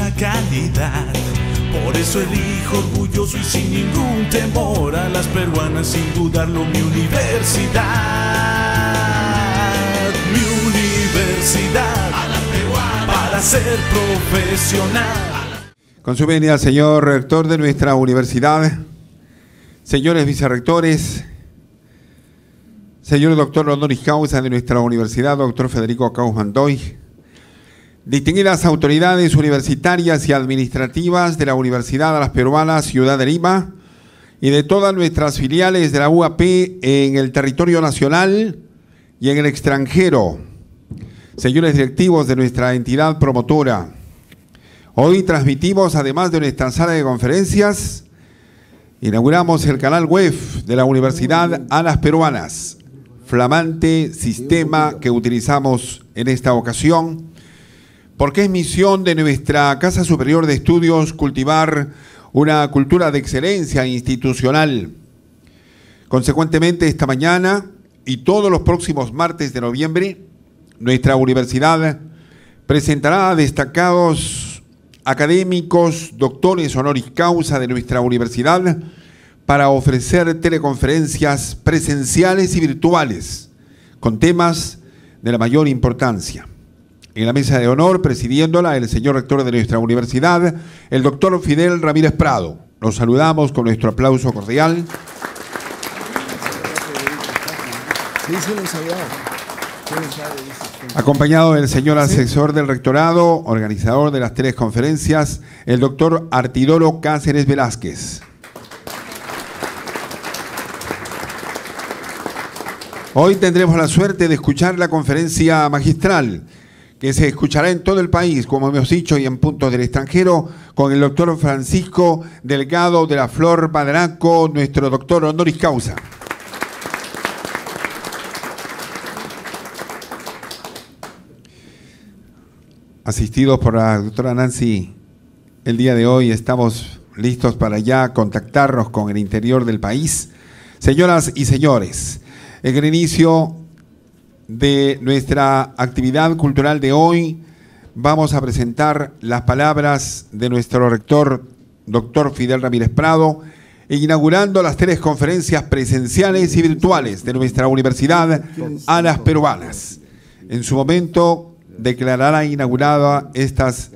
mucha calidad. Por eso elijo orgulloso y sin ningún temor a las peruanas, sin dudarlo, mi universidad. Mi universidad, a las peruanas, para ser profesional. Con su venia, señor rector de nuestra universidad, señores vicerrectores, señor doctor honoris causa de nuestra universidad, doctor Federico Caus Mandoy, distinguidas autoridades universitarias y administrativas de la Universidad de las Peruanas, Ciudad de Lima, y de todas nuestras filiales de la UAP en el territorio nacional y en el extranjero, señores directivos de nuestra entidad promotora. Hoy transmitimos, además de nuestra sala de conferencias, inauguramos el canal web de la Universidad a las Peruanas, flamante sistema que utilizamos en esta ocasión, porque es misión de nuestra Casa Superior de Estudios cultivar una cultura de excelencia institucional. Consecuentemente, esta mañana y todos los próximos martes de noviembre, nuestra universidad presentará a destacados académicos, doctores honoris causa de nuestra universidad para ofrecer teleconferencias presenciales y virtuales con temas de la mayor importancia. En la mesa de honor, presidiéndola, el señor rector de nuestra universidad, el doctor Fidel Ramírez Prado. Los saludamos con nuestro aplauso cordial. Acompañado del señor asesor del rectorado, organizador de las teleconferencias, el doctor Artidoro Cáceres Velázquez. Hoy tendremos la suerte de escuchar la conferencia magistral, que se escuchará en todo el país, como hemos dicho, y en puntos del extranjero, con el doctor Francisco Delgado de la Flor Madraco, nuestro doctor honoris causa. Asistidos por la doctora Nancy, el día de hoy estamos listos para ya contactarnos con el interior del país. Señoras y señores, en el inicio de nuestra actividad cultural de hoy, vamos a presentar las palabras de nuestro rector, doctor Fidel Ramírez Prado, inaugurando las teleconferencias presenciales y virtuales de nuestra universidad a las peruanas. En su momento declarará inaugurada estas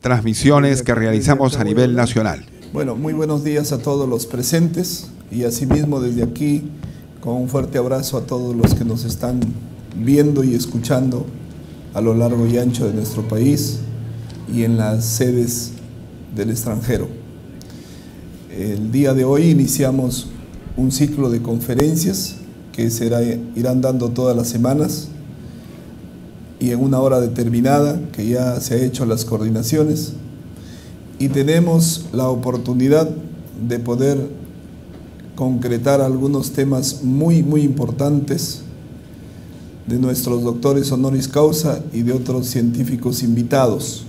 transmisiones que realizamos a nivel nacional. Bueno, muy buenos días a todos los presentes y asimismo desde aquí con un fuerte abrazo a todos los que nos están viendo y escuchando a lo largo y ancho de nuestro país y en las sedes del extranjero. El día de hoy iniciamos un ciclo de conferencias que irán dando todas las semanas y en una hora determinada, que ya se ha hecho las coordinaciones, y tenemos la oportunidad de poder concretar algunos temas muy importantes de nuestros doctores honoris causa y de otros científicos invitados.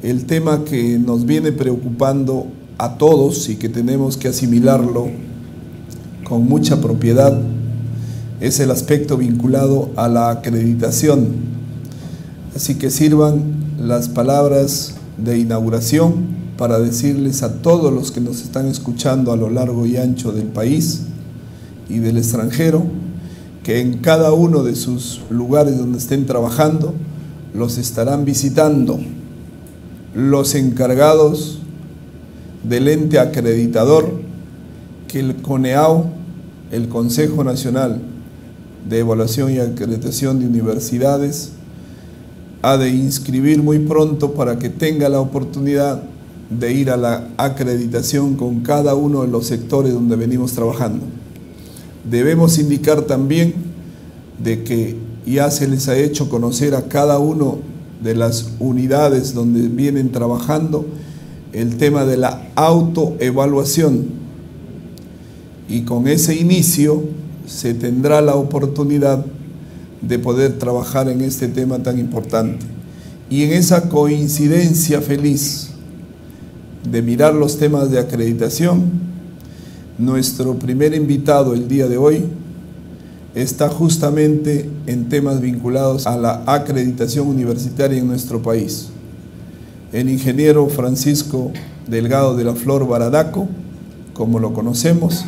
El tema que nos viene preocupando a todos y que tenemos que asimilarlo con mucha propiedad es el aspecto vinculado a la acreditación. Así que sirvan las palabras de inauguración para decirles a todos los que nos están escuchando a lo largo y ancho del país y del extranjero que en cada uno de sus lugares donde estén trabajando los estarán visitando los encargados del ente acreditador que el CONEAU, el Consejo Nacional de Evaluación y Acreditación de Universidades, ha de inscribir muy pronto para que tenga la oportunidad de ir a la acreditación con cada uno de los sectores donde venimos trabajando. Debemos indicar también de que ya se les ha hecho conocer a cada uno de las unidades donde vienen trabajando el tema de la autoevaluación, y con ese inicio se tendrá la oportunidad de poder trabajar en este tema tan importante. Y en esa coincidencia feliz de mirar los temas de acreditación, nuestro primer invitado el día de hoy está justamente en temas vinculados a la acreditación universitaria en nuestro país. el ingeniero Francisco Delgado de la Flor Baradaco, como lo conocemos.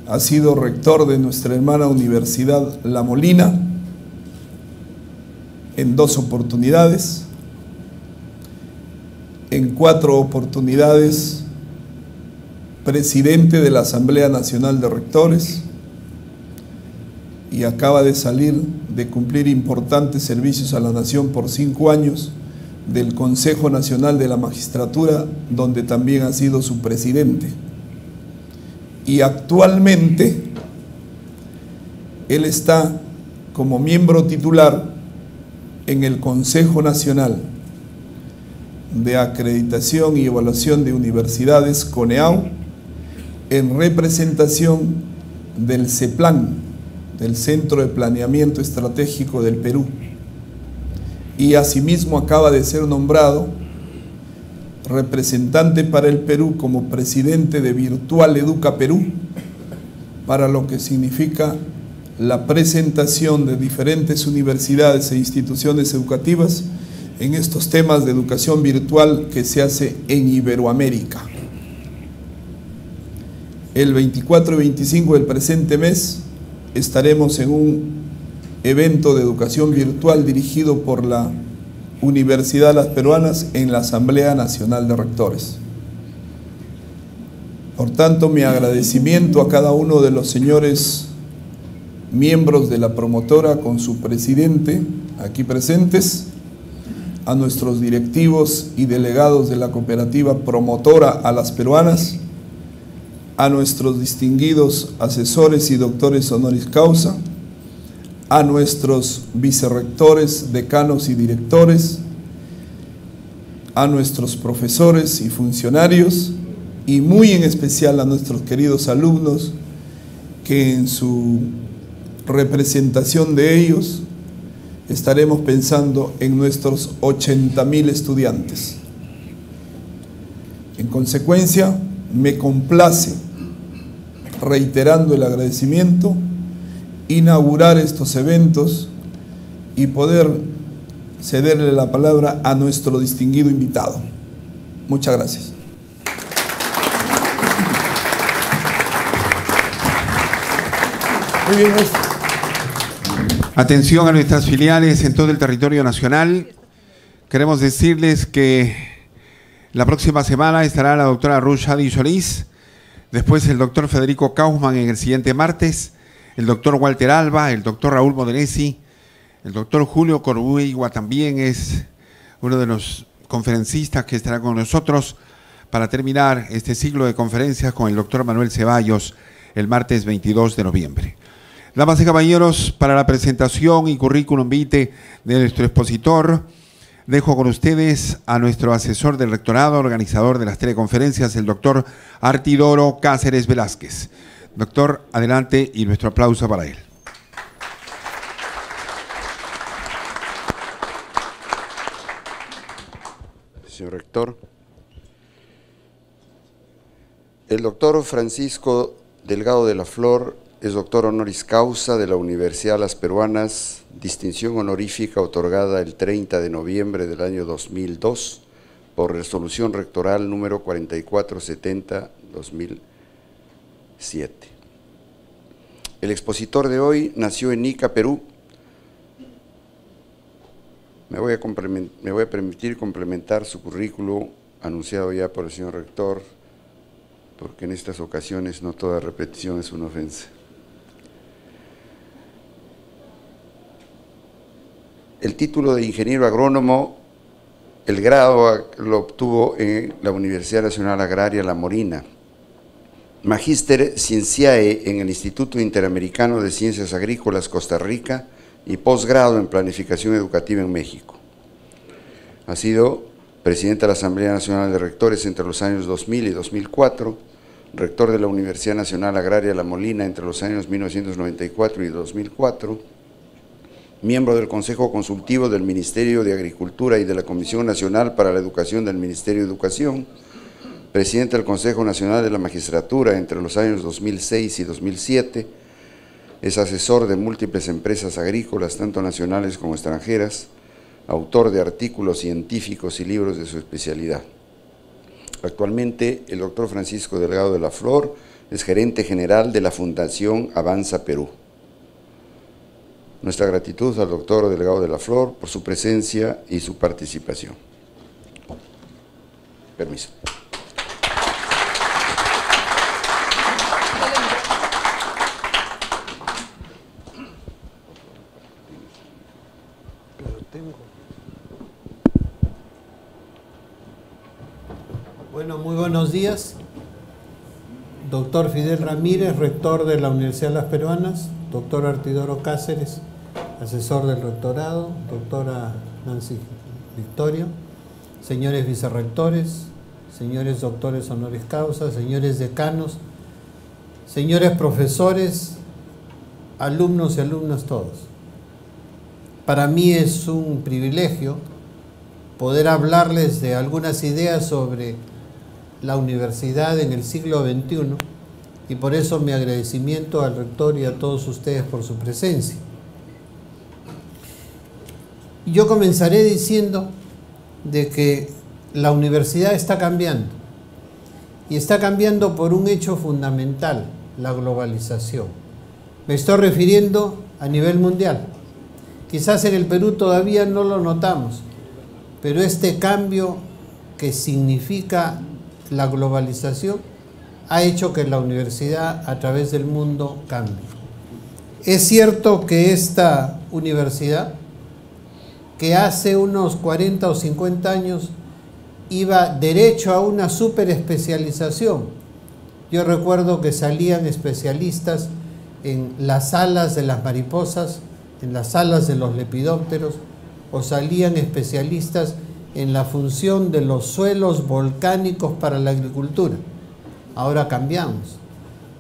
Ha sido rector de nuestra hermana Universidad La Molina en 2 oportunidades. En 4 oportunidades, presidente de la Asamblea Nacional de Rectores, y acaba de salir de cumplir importantes servicios a la nación por 5 años del Consejo Nacional de la Magistratura, donde también ha sido su presidente. Y actualmente él está como miembro titular en el Consejo Nacional de Acreditación y Evaluación de Universidades, CONEAU, en representación del CEPLAN, del Centro de Planeamiento Estratégico del Perú. Y asimismo acaba de ser nombrado representante para el Perú como presidente de Virtual Educa Perú, para lo que significa la presentación de diferentes universidades e instituciones educativas en estos temas de educación virtual que se hace en Iberoamérica. El 24 y 25 del presente mes estaremos en un evento de educación virtual dirigido por la Universidad de las Peruanas en la Asamblea Nacional de Rectores. Por tanto, mi agradecimiento a cada uno de los señores miembros de la promotora con su presidente aquí presentes, a nuestros directivos y delegados de la cooperativa promotora a las peruanas, a nuestros distinguidos asesores y doctores honoris causa, a nuestros vicerrectores, decanos y directores, a nuestros profesores y funcionarios, y muy en especial a nuestros queridos alumnos, que en su representación de ellos estaremos pensando en nuestros 80.000 estudiantes. En consecuencia, me complace, reiterando el agradecimiento, inaugurar estos eventos y poder cederle la palabra a nuestro distinguido invitado. Muchas gracias. Muy bien, maestro. Atención a nuestras filiales en todo el territorio nacional. Queremos decirles que la próxima semana estará la doctora Ruth Shadi Solís, después el doctor Federico Kaufmann en el siguiente martes, el doctor Walter Alba, el doctor Raúl Modenesi, el doctor Julio Corbuigua también es uno de los conferencistas que estará con nosotros para terminar este ciclo de conferencias con el doctor Manuel Ceballos el martes 22 de noviembre. Damas y caballeros, para la presentación y currículum vitae de nuestro expositor, dejo con ustedes a nuestro asesor del rectorado, organizador de las teleconferencias, el doctor Artidoro Cáceres Velázquez. Doctor, adelante y nuestro aplauso para él. Señor rector, el doctor Francisco Delgado de la Flor es doctor honoris causa de la Universidad de las Peruanas, distinción honorífica otorgada el 30 de noviembre del año 2002 por resolución rectoral número 4470-2007. El expositor de hoy nació en Ica, Perú. Me voy a permitir complementar su currículo anunciado ya por el señor rector, porque en estas ocasiones no toda repetición es una ofensa. El título de ingeniero agrónomo, el grado lo obtuvo en la Universidad Nacional Agraria La Molina. Magíster Cienciae en el Instituto Interamericano de Ciencias Agrícolas Costa Rica y posgrado en Planificación Educativa en México. Ha sido presidente de la Asamblea Nacional de Rectores entre los años 2000 y 2004, rector de la Universidad Nacional Agraria La Molina entre los años 1994 y 2004, miembro del Consejo Consultivo del Ministerio de Agricultura y de la Comisión Nacional para la Educación del Ministerio de Educación, presidente del Consejo Nacional de la Magistratura entre los años 2006 y 2007, es asesor de múltiples empresas agrícolas, tanto nacionales como extranjeras, autor de artículos científicos y libros de su especialidad. Actualmente, el doctor Francisco Delgado de la Flor es gerente general de la Fundación Avanza Perú. Nuestra gratitud al doctor Delgado de la Flor por su presencia y su participación. Permiso. Bueno, muy buenos días. Doctor Fidel Ramírez, rector de la Universidad de las Peruanas, doctor Artidoro Cáceres, asesor del rectorado, doctora Nancy Victorio, señores vicerrectores, señores doctores honoris causa, señores decanos, señores profesores, alumnos y alumnas todos. Para mí es un privilegio poder hablarles de algunas ideas sobre la universidad en el siglo XXI y por eso mi agradecimiento al rector y a todos ustedes por su presencia. Yo comenzaré diciendo de que la universidad está cambiando y está cambiando por un hecho fundamental, la globalización. Me estoy refiriendo a nivel mundial. Quizás en el Perú todavía no lo notamos, pero este cambio que significa la globalización ha hecho que la universidad a través del mundo cambie. Es cierto que esta universidad, que hace unos 40 o 50 años iba derecho a una superespecialización. Yo recuerdo que salían especialistas en las alas de las mariposas, en las alas de los lepidópteros, o salían especialistas en la función de los suelos volcánicos para la agricultura. Ahora cambiamos.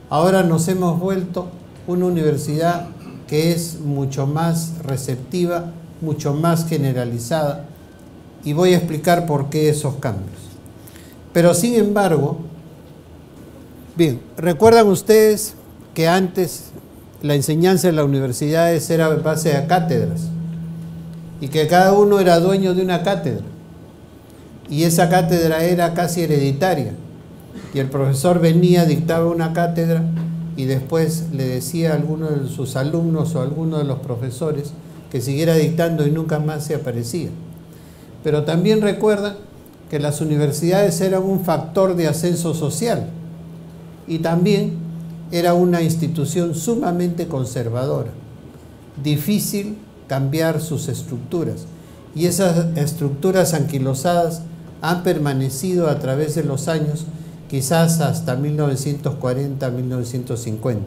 Ahora nos hemos vuelto una universidad que es mucho más receptiva, mucho más generalizada, y voy a explicar por qué esos cambios. Pero sin embargo, bien, ¿recuerdan ustedes que antes la enseñanza en las universidades era en base a cátedras y que cada uno era dueño de una cátedra? Y esa cátedra era casi hereditaria. Y el profesor venía, dictaba una cátedra y después le decía a alguno de sus alumnos o a alguno de los profesores que siguiera dictando y nunca más se aparecía. Pero también recuerda que las universidades eran un factor de ascenso social y también era una institución sumamente conservadora. Difícil cambiar sus estructuras. Y esas estructuras anquilosadas han permanecido a través de los años, quizás hasta 1940, 1950.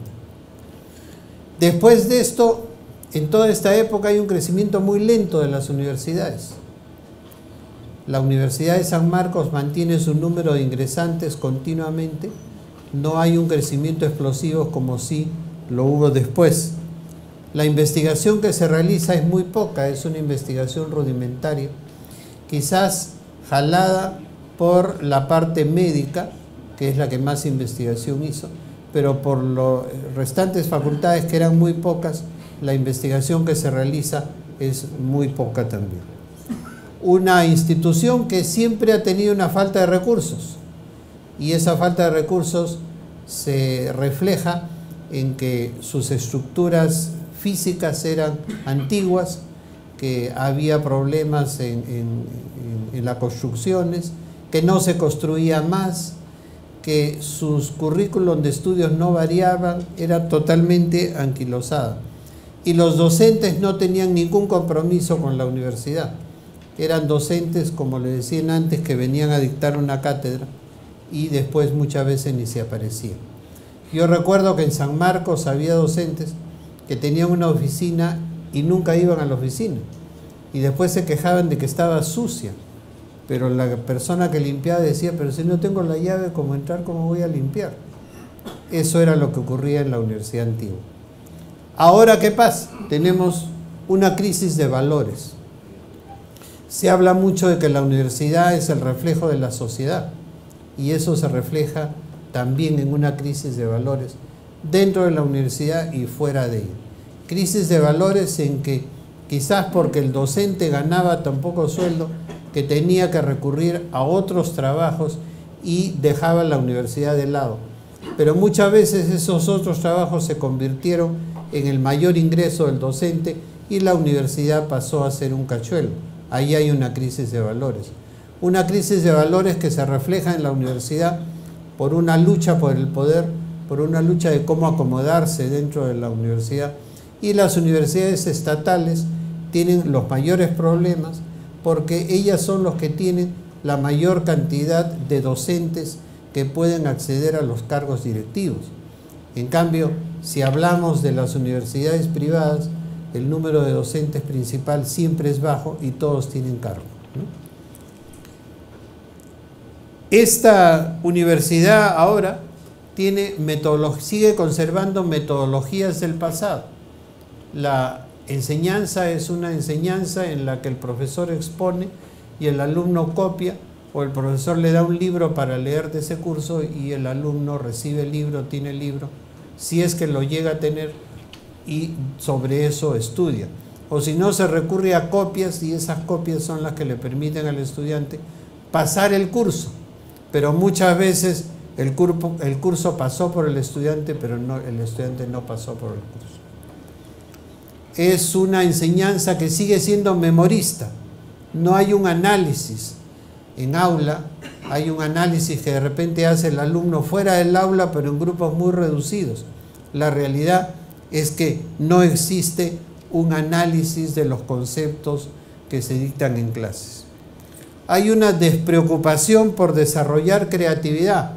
Después de esto, en toda esta época hay un crecimiento muy lento de las universidades. La Universidad de San Marcos mantiene su número de ingresantes continuamente. No hay un crecimiento explosivo como sí lo hubo después. La investigación que se realiza es muy poca, es una investigación rudimentaria, quizás jalada por la parte médica, que es la que más investigación hizo, pero por las restantes facultades, que eran muy pocas, la investigación que se realiza es muy poca también. Una institución que siempre ha tenido una falta de recursos, y esa falta de recursos se refleja en que sus estructuras físicas eran antiguas, que había problemas en las construcciones, que no se construía más, que sus currículum de estudios no variaban, era totalmente anquilosada. Y los docentes no tenían ningún compromiso con la universidad. Eran docentes, como le decían antes, que venían a dictar una cátedra y después muchas veces ni se aparecían. Yo recuerdo que en San Marcos había docentes que tenían una oficina y nunca iban a la oficina. Y después se quejaban de que estaba sucia. Pero la persona que limpiaba decía, pero si no tengo la llave, ¿cómo entrar? ¿Cómo voy a limpiar? Eso era lo que ocurría en la universidad antigua. Ahora, ¿qué pasa? Tenemos una crisis de valores. Se habla mucho de que la universidad es el reflejo de la sociedad, y eso se refleja también en una crisis de valores dentro de la universidad y fuera de ella. Crisis de valores en que quizás porque el docente ganaba tan poco sueldo que tenía que recurrir a otros trabajos y dejaba la universidad de lado. Pero muchas veces esos otros trabajos se convirtieron en el mayor ingreso del docente y la universidad pasó a ser un cachuelo. Ahí hay una crisis de valores. Una crisis de valores que se refleja en la universidad por una lucha por el poder, por una lucha de cómo acomodarse dentro de la universidad. Y las universidades estatales tienen los mayores problemas porque ellas son los que tienen la mayor cantidad de docentes que pueden acceder a los cargos directivos. En cambio, si hablamos de las universidades privadas, el número de docentes principal siempre es bajo y todos tienen cargo, ¿no? Esta universidad ahora sigue conservando metodologías del pasado. La enseñanza es una enseñanza en la que el profesor expone y el alumno copia, o el profesor le da un libro para leer de ese curso y el alumno recibe el libro, tiene el libro, si es que lo llega a tener, y sobre eso estudia. O si no, se recurre a copias y esas copias son las que le permiten al estudiante pasar el curso. Pero muchas veces el curso pasó por el estudiante, pero el estudiante no pasó por el curso. Es una enseñanza que sigue siendo memorista. No hay un análisis en aula, hay un análisis que de repente hace el alumno fuera del aula, pero en grupos muy reducidos. La realidad es que no existe un análisis de los conceptos que se dictan en clases. Hay una despreocupación por desarrollar creatividad.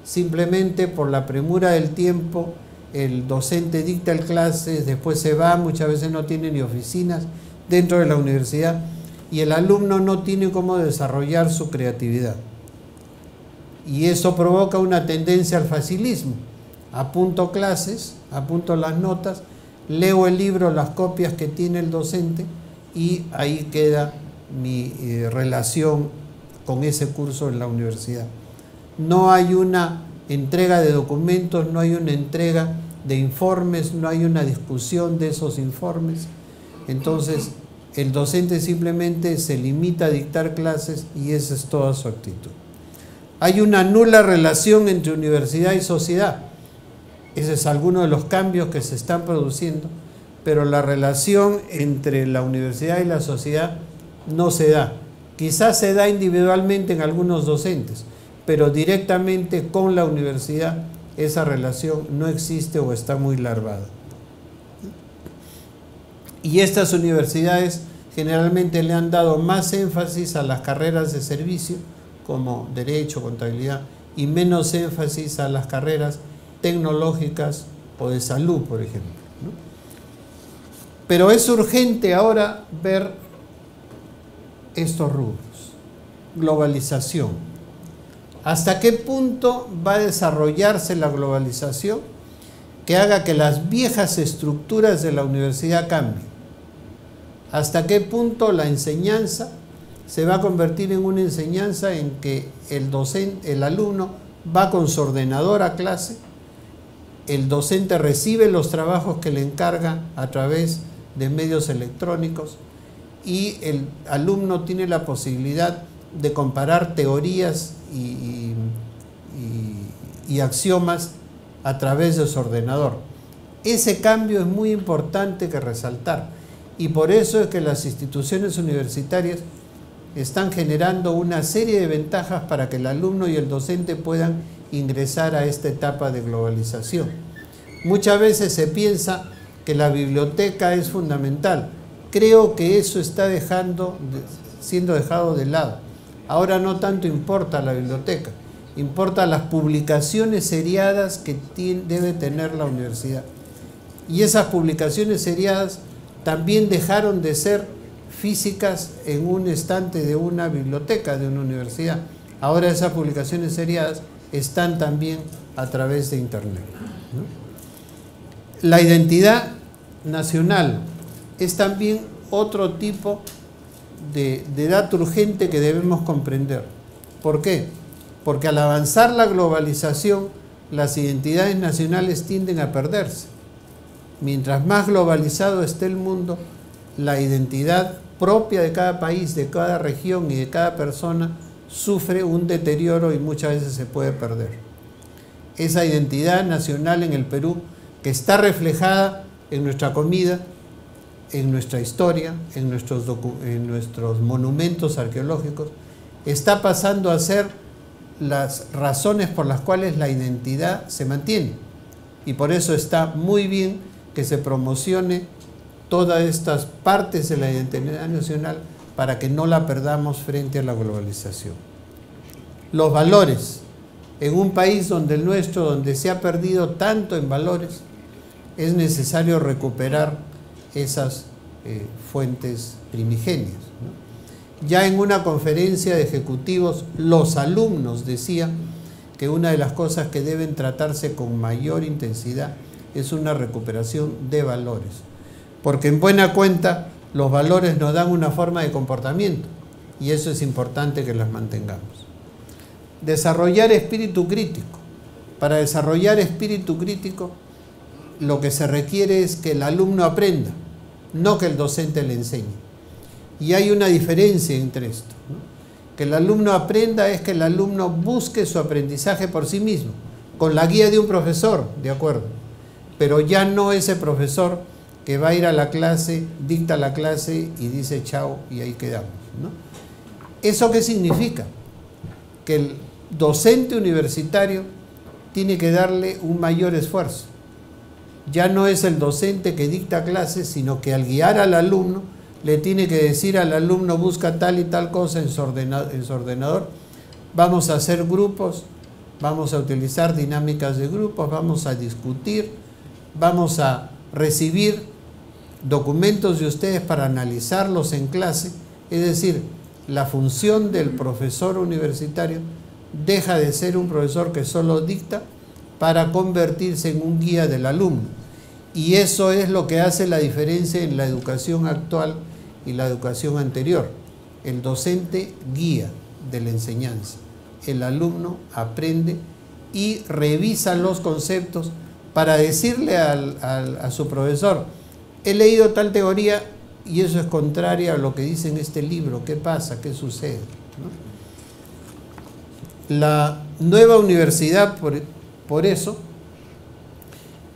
Simplemente por la premura del tiempo, el docente dicta el clase, después se va, muchas veces no tiene ni oficinas dentro de la universidad y el alumno no tiene cómo desarrollar su creatividad. Y eso provoca una tendencia al facilismo. Apunto clases, apunto las notas, leo el libro, las copias que tiene el docente y ahí queda mi relación con ese curso en la universidad. No hay una entrega de documentos, no hay una entrega de informes, no hay una discusión de esos informes. Entonces, el docente simplemente se limita a dictar clases y esa es toda su actitud. Hay una nula relación entre universidad y sociedad. Ese es alguno de los cambios que se están produciendo, pero la relación entre la universidad y la sociedad no se da. Quizás se da individualmente en algunos docentes, pero directamente con la universidad esa relación no existe o está muy larvada. Y estas universidades generalmente le han dado más énfasis a las carreras de servicio, como Derecho, Contabilidad, y menos énfasis a las carreras tecnológicas o de salud, por ejemplo, ¿no? Pero es urgente ahora ver estos rubros. Globalización. ¿Hasta qué punto va a desarrollarse la globalización que haga que las viejas estructuras de la universidad cambien? ¿Hasta qué punto la enseñanza se va a convertir en una enseñanza en que el alumno va con su ordenador a clase, el docente recibe los trabajos que le encarga a través de medios electrónicos y el alumno tiene la posibilidad de comparar teorías y axiomas a través de su ordenador? Ese cambio es muy importante que resaltar y por eso es que las instituciones universitarias están generando una serie de ventajas para que el alumno y el docente puedan ingresar a esta etapa de globalización. Muchas veces se piensa que la biblioteca es fundamental. Creo que eso está siendo dejado de lado. Ahora no tanto importa la biblioteca, importa las publicaciones seriadas que debe tener la universidad. Y esas publicaciones seriadas también dejaron de ser físicas en un estante de una biblioteca de una universidad. Ahora esas publicaciones seriadas están también a través de Internet, ¿no? La identidad nacional es también otro tipo de dato urgente que debemos comprender. ¿Por qué? Porque al avanzar la globalización, las identidades nacionales tienden a perderse. Mientras más globalizado esté el mundo, la identidad propia de cada país, de cada región y de cada persona sufre un deterioro y muchas veces se puede perder. Esa identidad nacional en el Perú, que está reflejada en nuestra comida, en nuestra historia, en nuestros monumentos arqueológicos, está pasando a ser las razones por las cuales la identidad se mantiene. Y por eso está muy bien que se promocione todas estas partes de la identidad nacional para que no la perdamos frente a la globalización. Los valores. En un país donde el nuestro, donde se ha perdido tanto en valores, es necesario recuperar esas fuentes primigenias, ¿no? Ya en una conferencia de ejecutivos, los alumnos decían que una de las cosas que deben tratarse con mayor intensidad es una recuperación de valores, porque en buena cuenta los valores nos dan una forma de comportamiento y eso es importante que las mantengamos. Desarrollar espíritu crítico. Para desarrollar espíritu crítico, lo que se requiere es que el alumno aprenda, no que el docente le enseñe. Y hay una diferencia entre esto, ¿no? Que el alumno aprenda es que el alumno busque su aprendizaje por sí mismo, con la guía de un profesor, de acuerdo, pero ya no ese profesor que va a ir a la clase, dicta la clase y dice chao y ahí quedamos, ¿no? ¿Eso qué significa? Que el docente universitario tiene que darle un mayor esfuerzo. Ya no es el docente que dicta clases, sino que al guiar al alumno le tiene que decir al alumno busca tal y tal cosa en su ordenador, vamos a hacer grupos, vamos a utilizar dinámicas de grupos, vamos a discutir, vamos a recibir documentos de ustedes para analizarlos en clase. Es decir, la función del profesor universitario deja de ser un profesor que solo dicta para convertirse en un guía del alumno. Y eso es lo que hace la diferencia en la educación actual y la educación anterior. El docente guía de la enseñanza, el alumno aprende y revisa los conceptos para decirle a su profesor, he leído tal teoría y eso es contrario a lo que dice en este libro, ¿qué pasa? ¿Qué sucede? ¿No? La nueva universidad, por eso,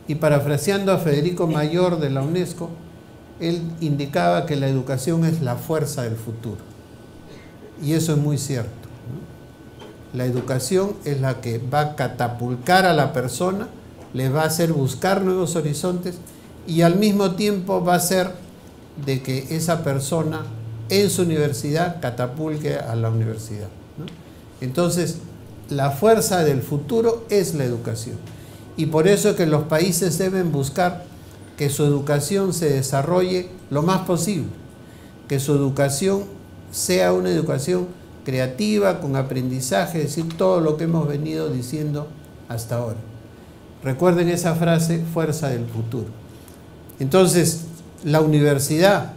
y parafraseando a Federico Mayor de la UNESCO, él indicaba que la educación es la fuerza del futuro. Y eso es muy cierto, ¿no? La educación es la que va a catapultar a la persona, le va a hacer buscar nuevos horizontes y al mismo tiempo va a hacer de que esa persona en su universidad catapulque a la universidad, ¿no? Entonces, la fuerza del futuro es la educación. Y por eso es que los países deben buscar que su educación se desarrolle lo más posible, que su educación sea una educación creativa, con aprendizaje, es decir, todo lo que hemos venido diciendo hasta ahora. Recuerden esa frase, fuerza del futuro. Entonces, la universidad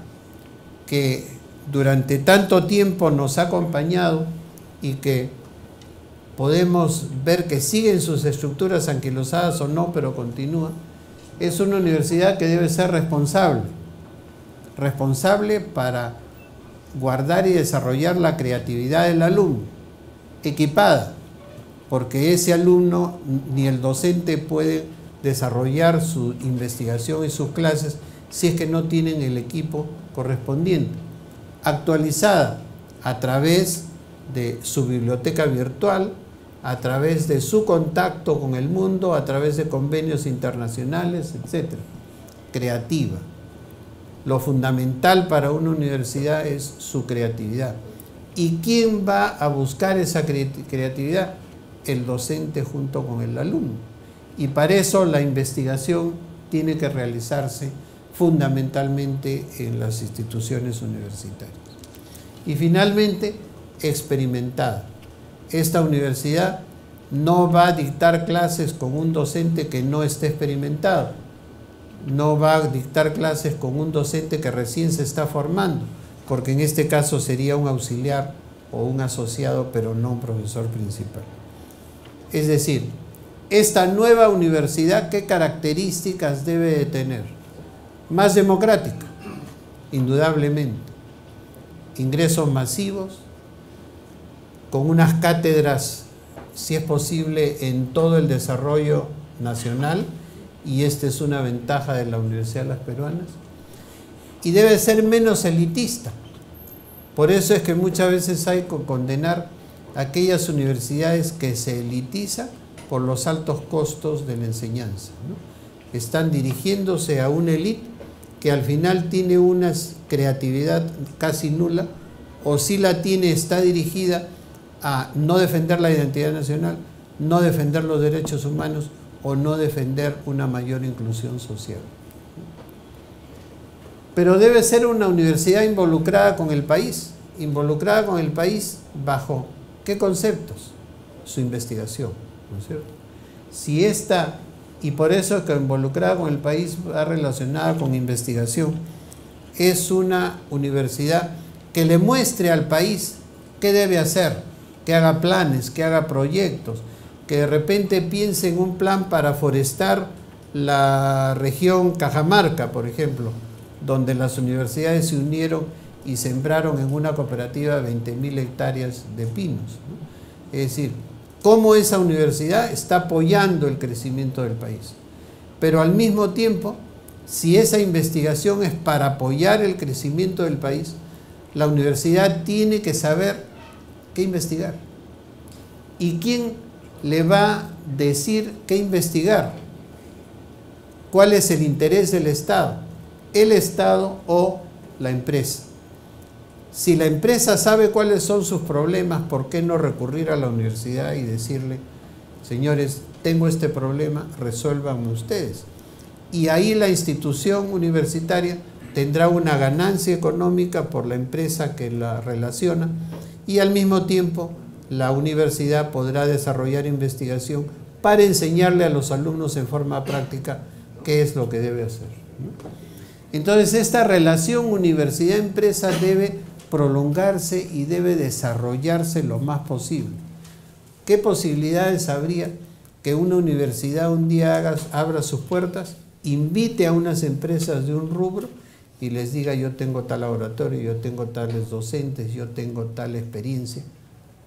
que durante tanto tiempo nos ha acompañado y que podemos ver que siguen sus estructuras anquilosadas o no, pero continúa, es una universidad que debe ser responsable para guardar y desarrollar la creatividad del alumno, equipada, porque ese alumno ni el docente puede desarrollar su investigación y sus clases si es que no tienen el equipo correspondiente, actualizada a través de su biblioteca virtual, a través de su contacto con el mundo, a través de convenios internacionales, etc. Creativa. Lo fundamental para una universidad es su creatividad. ¿Y quién va a buscar esa creatividad? El docente junto con el alumno. Y para eso la investigación tiene que realizarse fundamentalmente en las instituciones universitarias. Y finalmente, experimentada. Esta universidad no va a dictar clases con un docente que no esté experimentado, no va a dictar clases con un docente que recién se está formando, porque en este caso sería un auxiliar o un asociado, pero no un profesor principal. Es decir, esta nueva universidad, ¿qué características debe de tener? Más democrática. indudablemente. Ingresos masivos, con unas cátedras, si es posible, en todo el desarrollo nacional, y esta es una ventaja de la Universidad de las Peruanas, y debe ser menos elitista. Por eso es que muchas veces hay que condenar aquellas universidades que se elitizan por los altos costos de la enseñanza, ¿no? Están dirigiéndose a una élite que al final tiene una creatividad casi nula, o si la tiene, está dirigida a no defender la identidad nacional, no defender los derechos humanos o no defender una mayor inclusión social. Pero debe ser una universidad involucrada con el país bajo ¿qué conceptos? Su investigación, ¿no es cierto? Si esta, y por eso que involucrada con el país va relacionada con investigación, es una universidad que le muestre al país qué debe hacer, que haga planes, que haga proyectos, que de repente piense en un plan para forestar la región Cajamarca, por ejemplo, donde las universidades se unieron y sembraron en una cooperativa 20.000 hectáreas de pinos, ¿no? Es decir, cómo esa universidad está apoyando el crecimiento del país. Pero al mismo tiempo, si esa investigación es para apoyar el crecimiento del país, la universidad tiene que saber qué investigar. ¿Y quién le va a decir qué investigar? ¿Cuál es el interés del Estado? ¿El Estado o la empresa? Si la empresa sabe cuáles son sus problemas, ¿por qué no recurrir a la universidad y decirle, señores, tengo este problema, resuélvanlo ustedes? Y ahí la institución universitaria tendrá una ganancia económica por la empresa que la relaciona, y al mismo tiempo la universidad podrá desarrollar investigación para enseñarle a los alumnos en forma práctica qué es lo que debe hacer, ¿no? Entonces esta relación universidad-empresa debe prolongarse y debe desarrollarse lo más posible. ¿Qué posibilidades habría que una universidad un día abra sus puertas, invite a unas empresas de un rubro y les diga, yo tengo tal laboratorio, yo tengo tales docentes, yo tengo tal experiencia?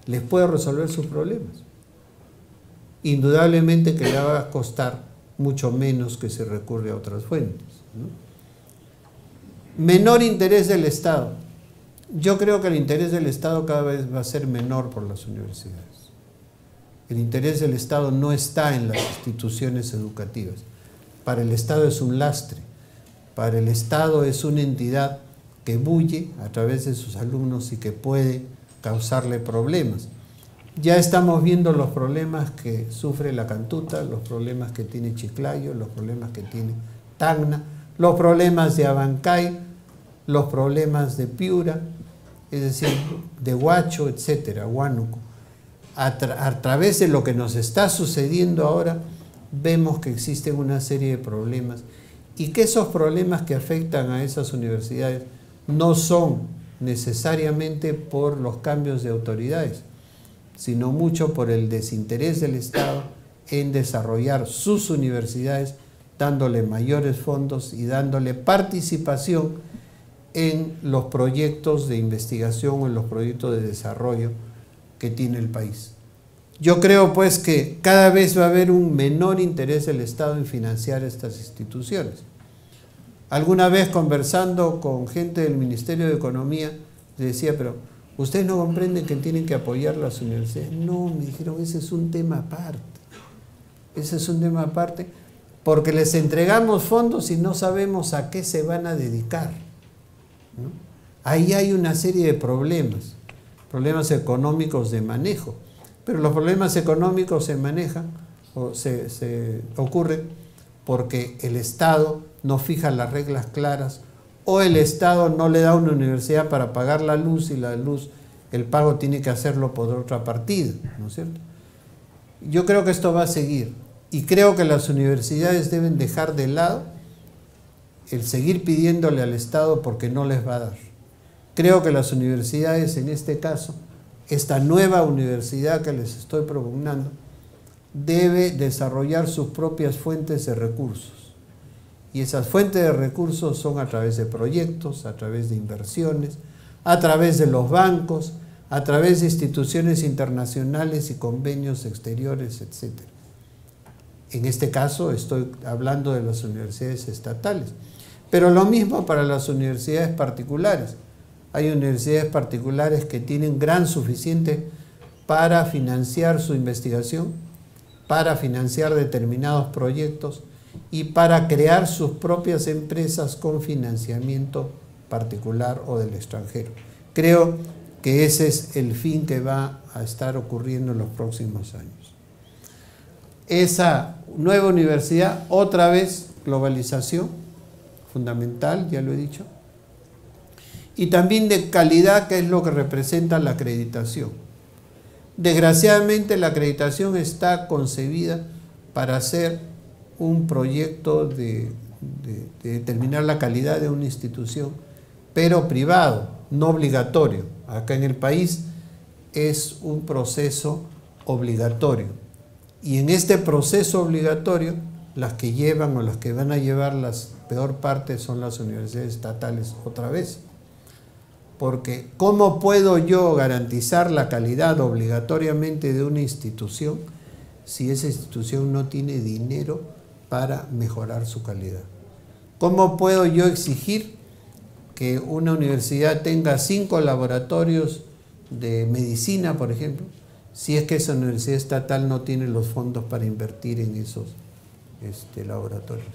¿Les puede resolver sus problemas? Indudablemente que le va a costar mucho menos que se recurre a otras fuentes, ¿no? Menor interés del Estado. Yo creo que el interés del Estado cada vez va a ser menor por las universidades. El interés del Estado no está en las instituciones educativas. Para el Estado es un lastre. Para el Estado es una entidad que bulle a través de sus alumnos y que puede causarle problemas. Ya estamos viendo los problemas que sufre la Cantuta, los problemas que tiene Chiclayo, los problemas que tiene Tacna, los problemas de Abancay, los problemas de Piura, es decir, de Huacho, etcétera, Huánuco. A través de lo que nos está sucediendo ahora, vemos que existen una serie de problemas y que esos problemas que afectan a esas universidades no son necesariamente por los cambios de autoridades, sino mucho por el desinterés del Estado en desarrollar sus universidades, dándole mayores fondos y dándole participación en los proyectos de investigación o en los proyectos de desarrollo que tiene el país. Yo creo pues que cada vez va a haber un menor interés del Estado en financiar estas instituciones. Alguna vez conversando con gente del Ministerio de Economía, les decía, pero ¿ustedes no comprenden que tienen que apoyar las universidades? No, me dijeron, ese es un tema aparte. Ese es un tema aparte porque les entregamos fondos y no sabemos a qué se van a dedicar, ¿no? Ahí hay una serie de problemas económicos de manejo, pero los problemas económicos se manejan o se ocurren porque el Estado no fija las reglas claras o el Estado no le da a una universidad para pagar la luz y la luz, el pago tiene que hacerlo por otra partida, ¿no es cierto? Yo creo que esto va a seguir y creo que las universidades deben dejar de lado el seguir pidiéndole al Estado porque no les va a dar. Creo que las universidades, en este caso, esta nueva universidad que les estoy propugnando, debe desarrollar sus propias fuentes de recursos Y esas fuentes de recursos son a través de proyectos, a través de inversiones, a través de los bancos, a través de instituciones internacionales y convenios exteriores, etc. En este caso estoy hablando de las universidades estatales, pero lo mismo para las universidades particulares. Hay universidades particulares que tienen gran suficiente para financiar su investigación, para financiar determinados proyectos y para crear sus propias empresas con financiamiento particular o del extranjero. Creo que ese es el fin que va a estar ocurriendo en los próximos años. Esa nueva universidad, otra vez globalización, fundamental, ya lo he dicho, y también de calidad, que es lo que representa la acreditación. Desgraciadamente la acreditación está concebida para hacer un proyecto de determinar la calidad de una institución, pero privado, no obligatorio. Acá en el país es un proceso obligatorio. Y en este proceso obligatorio, las que llevan o las que van a llevar las peor parte son las universidades estatales otra vez. Porque ¿cómo puedo yo garantizar la calidad obligatoriamente de una institución si esa institución no tiene dinero para mejorar su calidad? ¿Cómo puedo yo exigir que una universidad tenga 5 laboratorios de medicina, por ejemplo, si es que esa universidad estatal no tiene los fondos para invertir en esos laboratorios?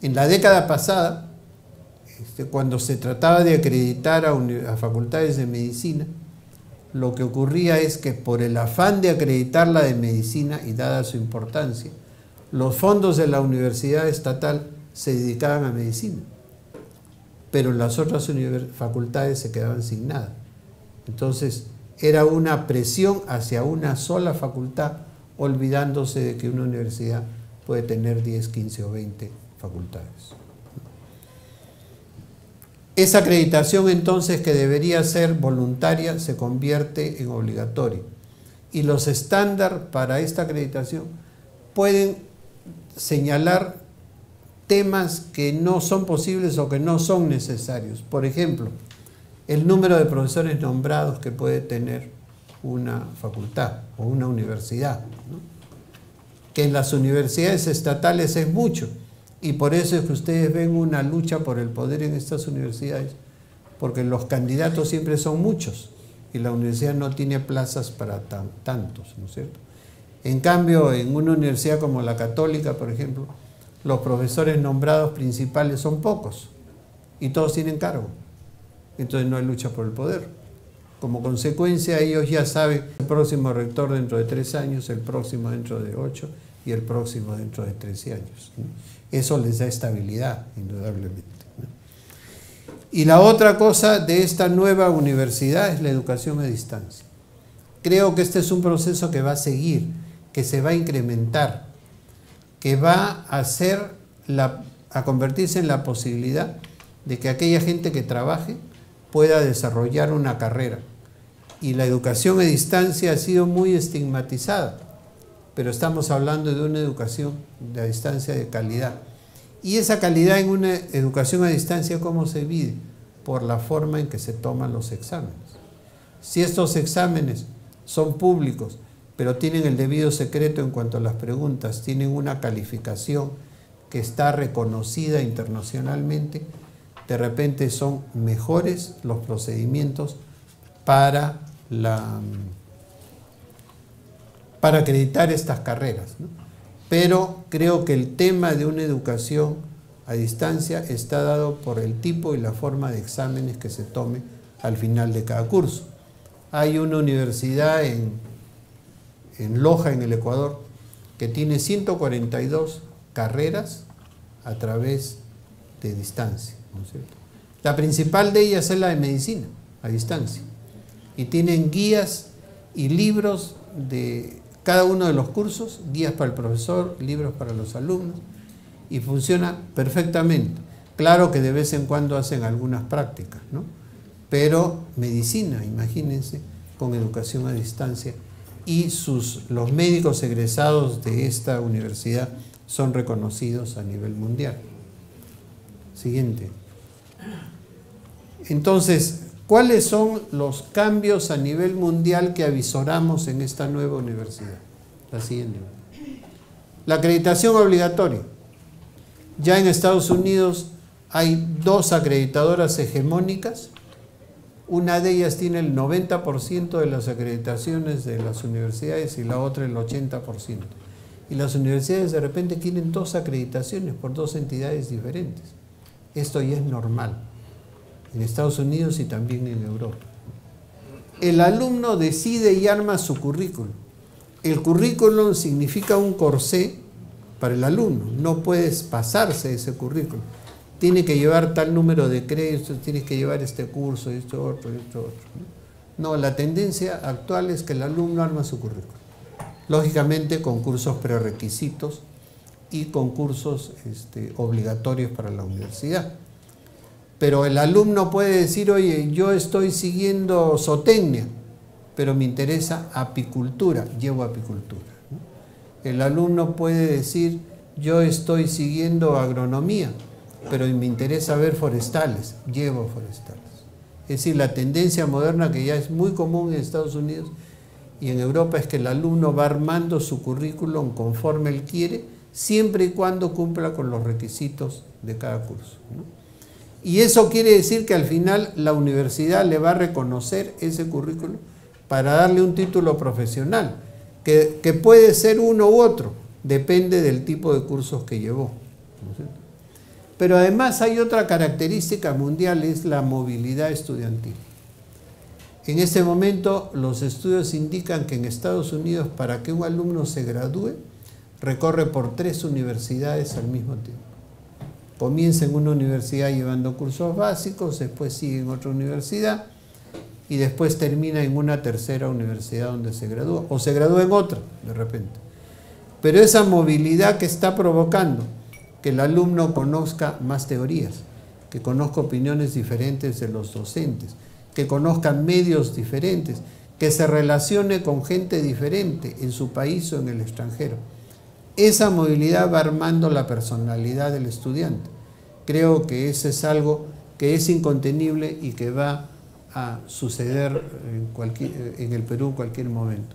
En la década pasada, cuando se trataba de acreditar a facultades de medicina, lo que ocurría es que por el afán de acreditar la de medicina y dada su importancia, los fondos de la universidad estatal se dedicaban a medicina, pero las otras facultades se quedaban sin nada. Entonces era una presión hacia una sola facultad, olvidándose de que una universidad puede tener 10, 15 o 20 facultades. Esa acreditación entonces, que debería ser voluntaria, se convierte en obligatoria. Y los estándares para esta acreditación pueden señalar temas que no son posibles o que no son necesarios. Por ejemplo, el número de profesores nombrados que puede tener una facultad o una universidad, ¿no? Que en las universidades estatales es mucho. Y por eso es que ustedes ven una lucha por el poder en estas universidades, porque los candidatos siempre son muchos y la universidad no tiene plazas para tantos, ¿no es cierto? En cambio, en una universidad como la Católica, por ejemplo, los profesores nombrados principales son pocos y todos tienen cargo. Entonces no hay lucha por el poder. Como consecuencia, ellos ya saben el próximo rector dentro de 3 años, el próximo dentro de 8 y el próximo dentro de 13 años, ¿no? Eso les da estabilidad, indudablemente, ¿no? Y la otra cosa de esta nueva universidad es la educación a distancia. Creo que este es un proceso que va a seguir, que se va a incrementar, que va a convertirse en la posibilidad de que aquella gente que trabaje pueda desarrollar una carrera. Y la educación a distancia ha sido muy estigmatizada, pero estamos hablando de una educación a distancia de calidad. Y esa calidad en una educación a distancia, ¿cómo se mide? Por la forma en que se toman los exámenes. Si estos exámenes son públicos, pero tienen el debido secreto en cuanto a las preguntas, tienen una calificación que está reconocida internacionalmente, de repente son mejores los procedimientos para acreditar estas carreras, ¿no? Pero creo que el tema de una educación a distancia está dado por el tipo y la forma de exámenes que se tome al final de cada curso. Hay una universidad en Loja, en el Ecuador, que tiene 142 carreras a través de distancia, ¿no es cierto? La principal de ellas es la de medicina, a distancia. Y tienen guías y libros de cada uno de los cursos, guías para el profesor, libros para los alumnos, y funciona perfectamente. Claro que de vez en cuando hacen algunas prácticas, ¿no? Pero medicina, imagínense, con educación a distancia, y los médicos egresados de esta universidad son reconocidos a nivel mundial. Siguiente. Entonces, ¿cuáles son los cambios a nivel mundial que avisoramos en esta nueva universidad? La siguiente. La acreditación obligatoria. Ya en Estados Unidos hay 2 acreditadoras hegemónicas. Una de ellas tiene el 90% de las acreditaciones de las universidades y la otra el 80%. Y las universidades de repente quieren 2 acreditaciones por 2 entidades diferentes. Esto ya es normal en Estados Unidos y también en Europa. El alumno decide y arma su currículum. El currículum significa un corsé para el alumno. No puedes pasarse ese currículum. Tiene que llevar tal número de créditos, tienes que llevar este curso, esto otro. No, la tendencia actual es que el alumno arma su currículum. Lógicamente con cursos prerequisitos y con cursos obligatorios para la universidad. Pero el alumno puede decir, oye, yo estoy siguiendo zootecnia, pero me interesa apicultura, llevo apicultura. El alumno puede decir, yo estoy siguiendo agronomía, pero me interesa ver forestales, llevo forestales. Es decir, la tendencia moderna que ya es muy común en Estados Unidos y en Europa es que el alumno va armando su currículum conforme él quiere, siempre y cuando cumpla con los requisitos de cada curso, ¿no? Y eso quiere decir que al final la universidad le va a reconocer ese currículum para darle un título profesional, que puede ser uno u otro, depende del tipo de cursos que llevó, ¿no es cierto? Pero además hay otra característica mundial, es la movilidad estudiantil. En este momento los estudios indican que en Estados Unidos para que un alumno se gradúe recorre por 3 universidades al mismo tiempo. Comienza en una universidad llevando cursos básicos, después sigue en otra universidad y después termina en una tercera universidad donde se gradúa, o se gradúa en otra de repente. Pero esa movilidad que está provocando que el alumno conozca más teorías, que conozca opiniones diferentes de los docentes, que conozca medios diferentes, que se relacione con gente diferente en su país o en el extranjero. Esa movilidad va armando la personalidad del estudiante. Creo que eso es algo que es incontenible y que va a suceder en el Perú en cualquier momento.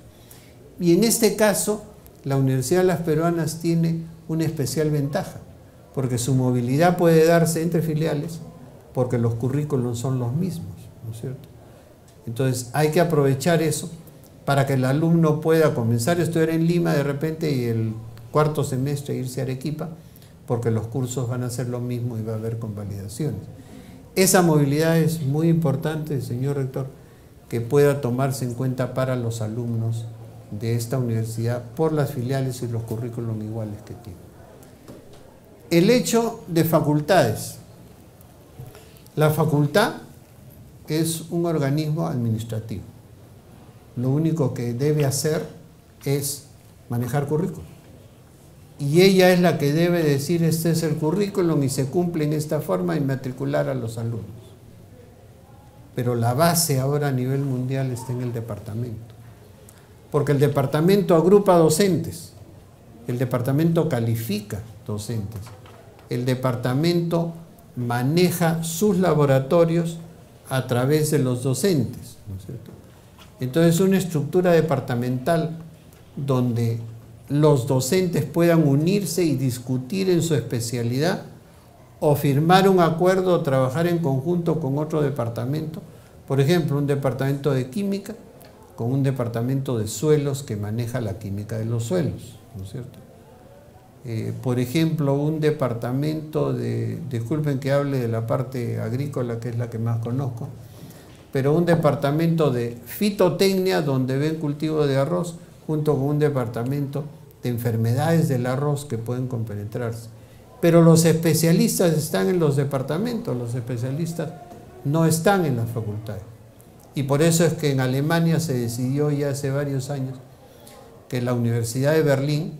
Y en este caso, la Universidad de las Peruanas tiene una especial ventaja, porque su movilidad puede darse entre filiales, porque los currículos son los mismos, ¿no es cierto? Entonces hay que aprovechar eso para que el alumno pueda comenzar a estudiar en Lima de repente y el 4º semestre irse a Arequipa, porque los cursos van a ser lo mismo y va a haber convalidaciones. Esa movilidad es muy importante, señor rector, que pueda tomarse en cuenta para los alumnos de esta universidad por las filiales y los currículos iguales que tienen. El hecho de facultades. La facultad es un organismo administrativo. Lo único que debe hacer es manejar currículum. Y ella es la que debe decir, este es el currículum y se cumple en esta forma y matricular a los alumnos. Pero la base ahora a nivel mundial está en el departamento. Porque el departamento agrupa docentes, el departamento califica docentes, el departamento maneja sus laboratorios a través de los docentes, ¿no es cierto? Entonces una estructura departamental donde los docentes puedan unirse y discutir en su especialidad o firmar un acuerdo o trabajar en conjunto con otro departamento, por ejemplo un departamento de química con un departamento de suelos que maneja la química de los suelos, ¿no es cierto? Por ejemplo, un departamento de, disculpen que hable de la parte agrícola, que es la que más conozco, pero un departamento de fitotecnia donde ven cultivo de arroz, junto con un departamento de enfermedades del arroz que pueden compenetrarse. Pero los especialistas están en los departamentos, los especialistas no están en las facultades. Y por eso es que en Alemania se decidió ya hace varios años que la Universidad de Berlín,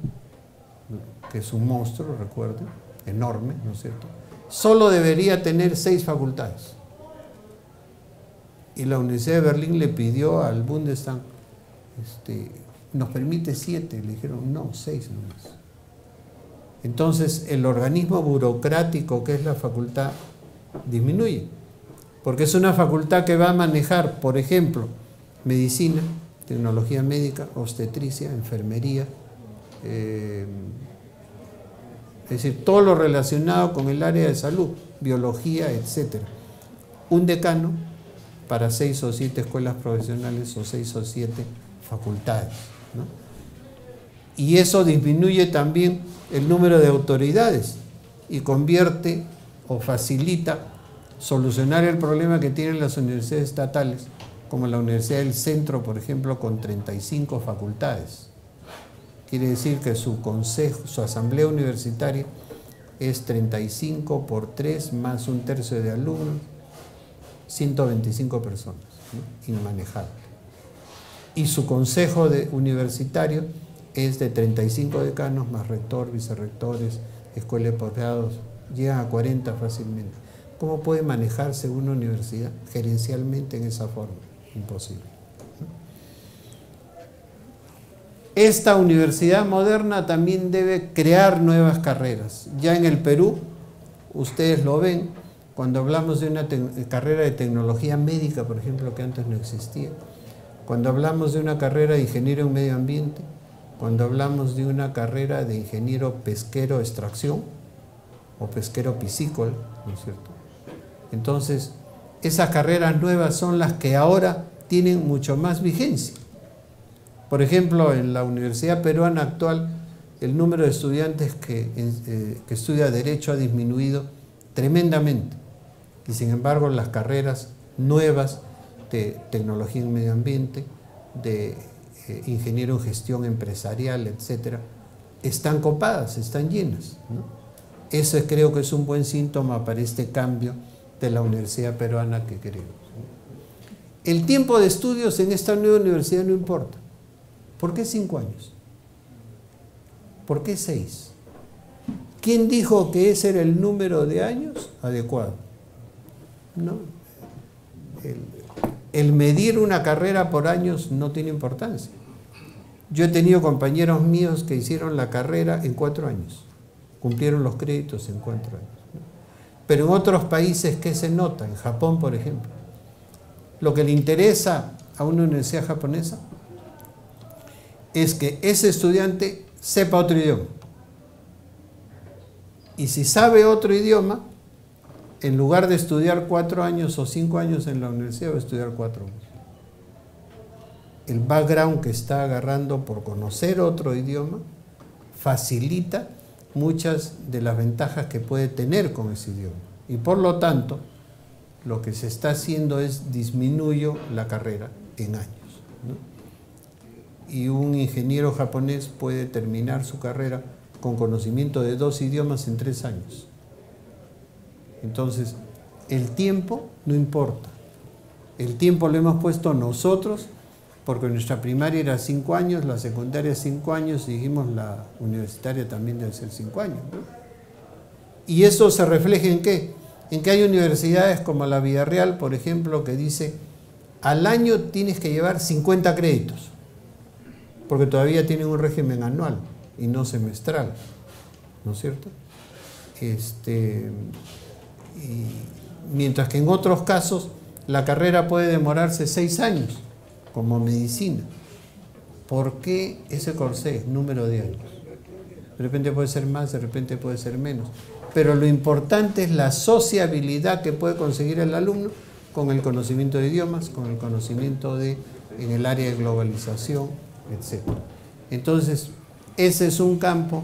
que es un monstruo, recuerden, enorme, ¿no es cierto?, solo debería tener 6 facultades. Y la Universidad de Berlín le pidió al Bundestag, nos permite 7, le dijeron no, 6 nomás. Entonces el organismo burocrático que es la facultad disminuye, porque es una facultad que va a manejar, por ejemplo, medicina, tecnología médica, obstetricia, enfermería, es decir, todo lo relacionado con el área de salud, biología, etc. Un decano para 6 o 7 escuelas profesionales o 6 o 7 facultades, ¿no? Y eso disminuye también el número de autoridades y convierte o facilita solucionar el problema que tienen las universidades estatales, como la Universidad del Centro, por ejemplo, con 35 facultades. Quiere decir que su consejo, su asamblea universitaria es 35 por 3 más un tercio de alumnos, 125 personas, ¿no? Inmanejable. Y su consejo universitario es de 35 decanos más rector, vicerrectores, escuela de posgrados, llegan a 40 fácilmente. ¿Cómo puede manejarse una universidad gerencialmente en esa forma? Imposible. Esta universidad moderna también debe crear nuevas carreras. Ya en el Perú, ustedes lo ven, cuando hablamos de una carrera de tecnología médica, por ejemplo, que antes no existía, cuando hablamos de una carrera de ingeniero en medio ambiente, cuando hablamos de una carrera de ingeniero pesquero extracción o pesquero piscícola, ¿no es cierto? Entonces, esas carreras nuevas son las que ahora tienen mucho más vigencia. Por ejemplo, en la Universidad Peruana actual, el número de estudiantes que estudia Derecho ha disminuido tremendamente. Y sin embargo, las carreras nuevas de tecnología en medio ambiente, de ingeniero en gestión empresarial, etcétera, están copadas, están llenas, ¿no? Eso creo que es un buen síntoma para este cambio de la Universidad Peruana que queremos. El tiempo de estudios en esta nueva universidad no importa. ¿Por qué 5 años? ¿Por qué 6? ¿Quién dijo que ese era el número de años adecuado? No. El medir una carrera por años no tiene importancia. Yo he tenido compañeros míos que hicieron la carrera en 4 años, cumplieron los créditos en 4 años. Pero en otros países, ¿qué se nota? En Japón, por ejemplo, lo que le interesa a una universidad japonesa es que ese estudiante sepa otro idioma. Y si sabe otro idioma, en lugar de estudiar 4 años o 5 años en la universidad, va a estudiar 4 años. El background que está agarrando por conocer otro idioma facilita muchas de las ventajas que puede tener con ese idioma. Y por lo tanto, lo que se está haciendo es disminuir la carrera en años, ¿no? Y un ingeniero japonés puede terminar su carrera con conocimiento de 2 idiomas en 3 años. Entonces, el tiempo no importa. El tiempo lo hemos puesto nosotros, porque nuestra primaria era 5 años, la secundaria 5 años, y dijimos la universitaria también debe ser 5 años, ¿no? Y eso se refleja ¿en qué? En que hay universidades como la Villarreal, por ejemplo, que dice, al año tienes que llevar 50 créditos, porque todavía tienen un régimen anual y no semestral, ¿no es cierto? Mientras que en otros casos la carrera puede demorarse 6 años, como medicina. ¿Por qué ese corsé? Número de años. De repente puede ser más, de repente puede ser menos. Pero lo importante es la sociabilidad que puede conseguir el alumno con el conocimiento de idiomas, con el conocimiento en el área de globalización, etc. Entonces, ese es un campo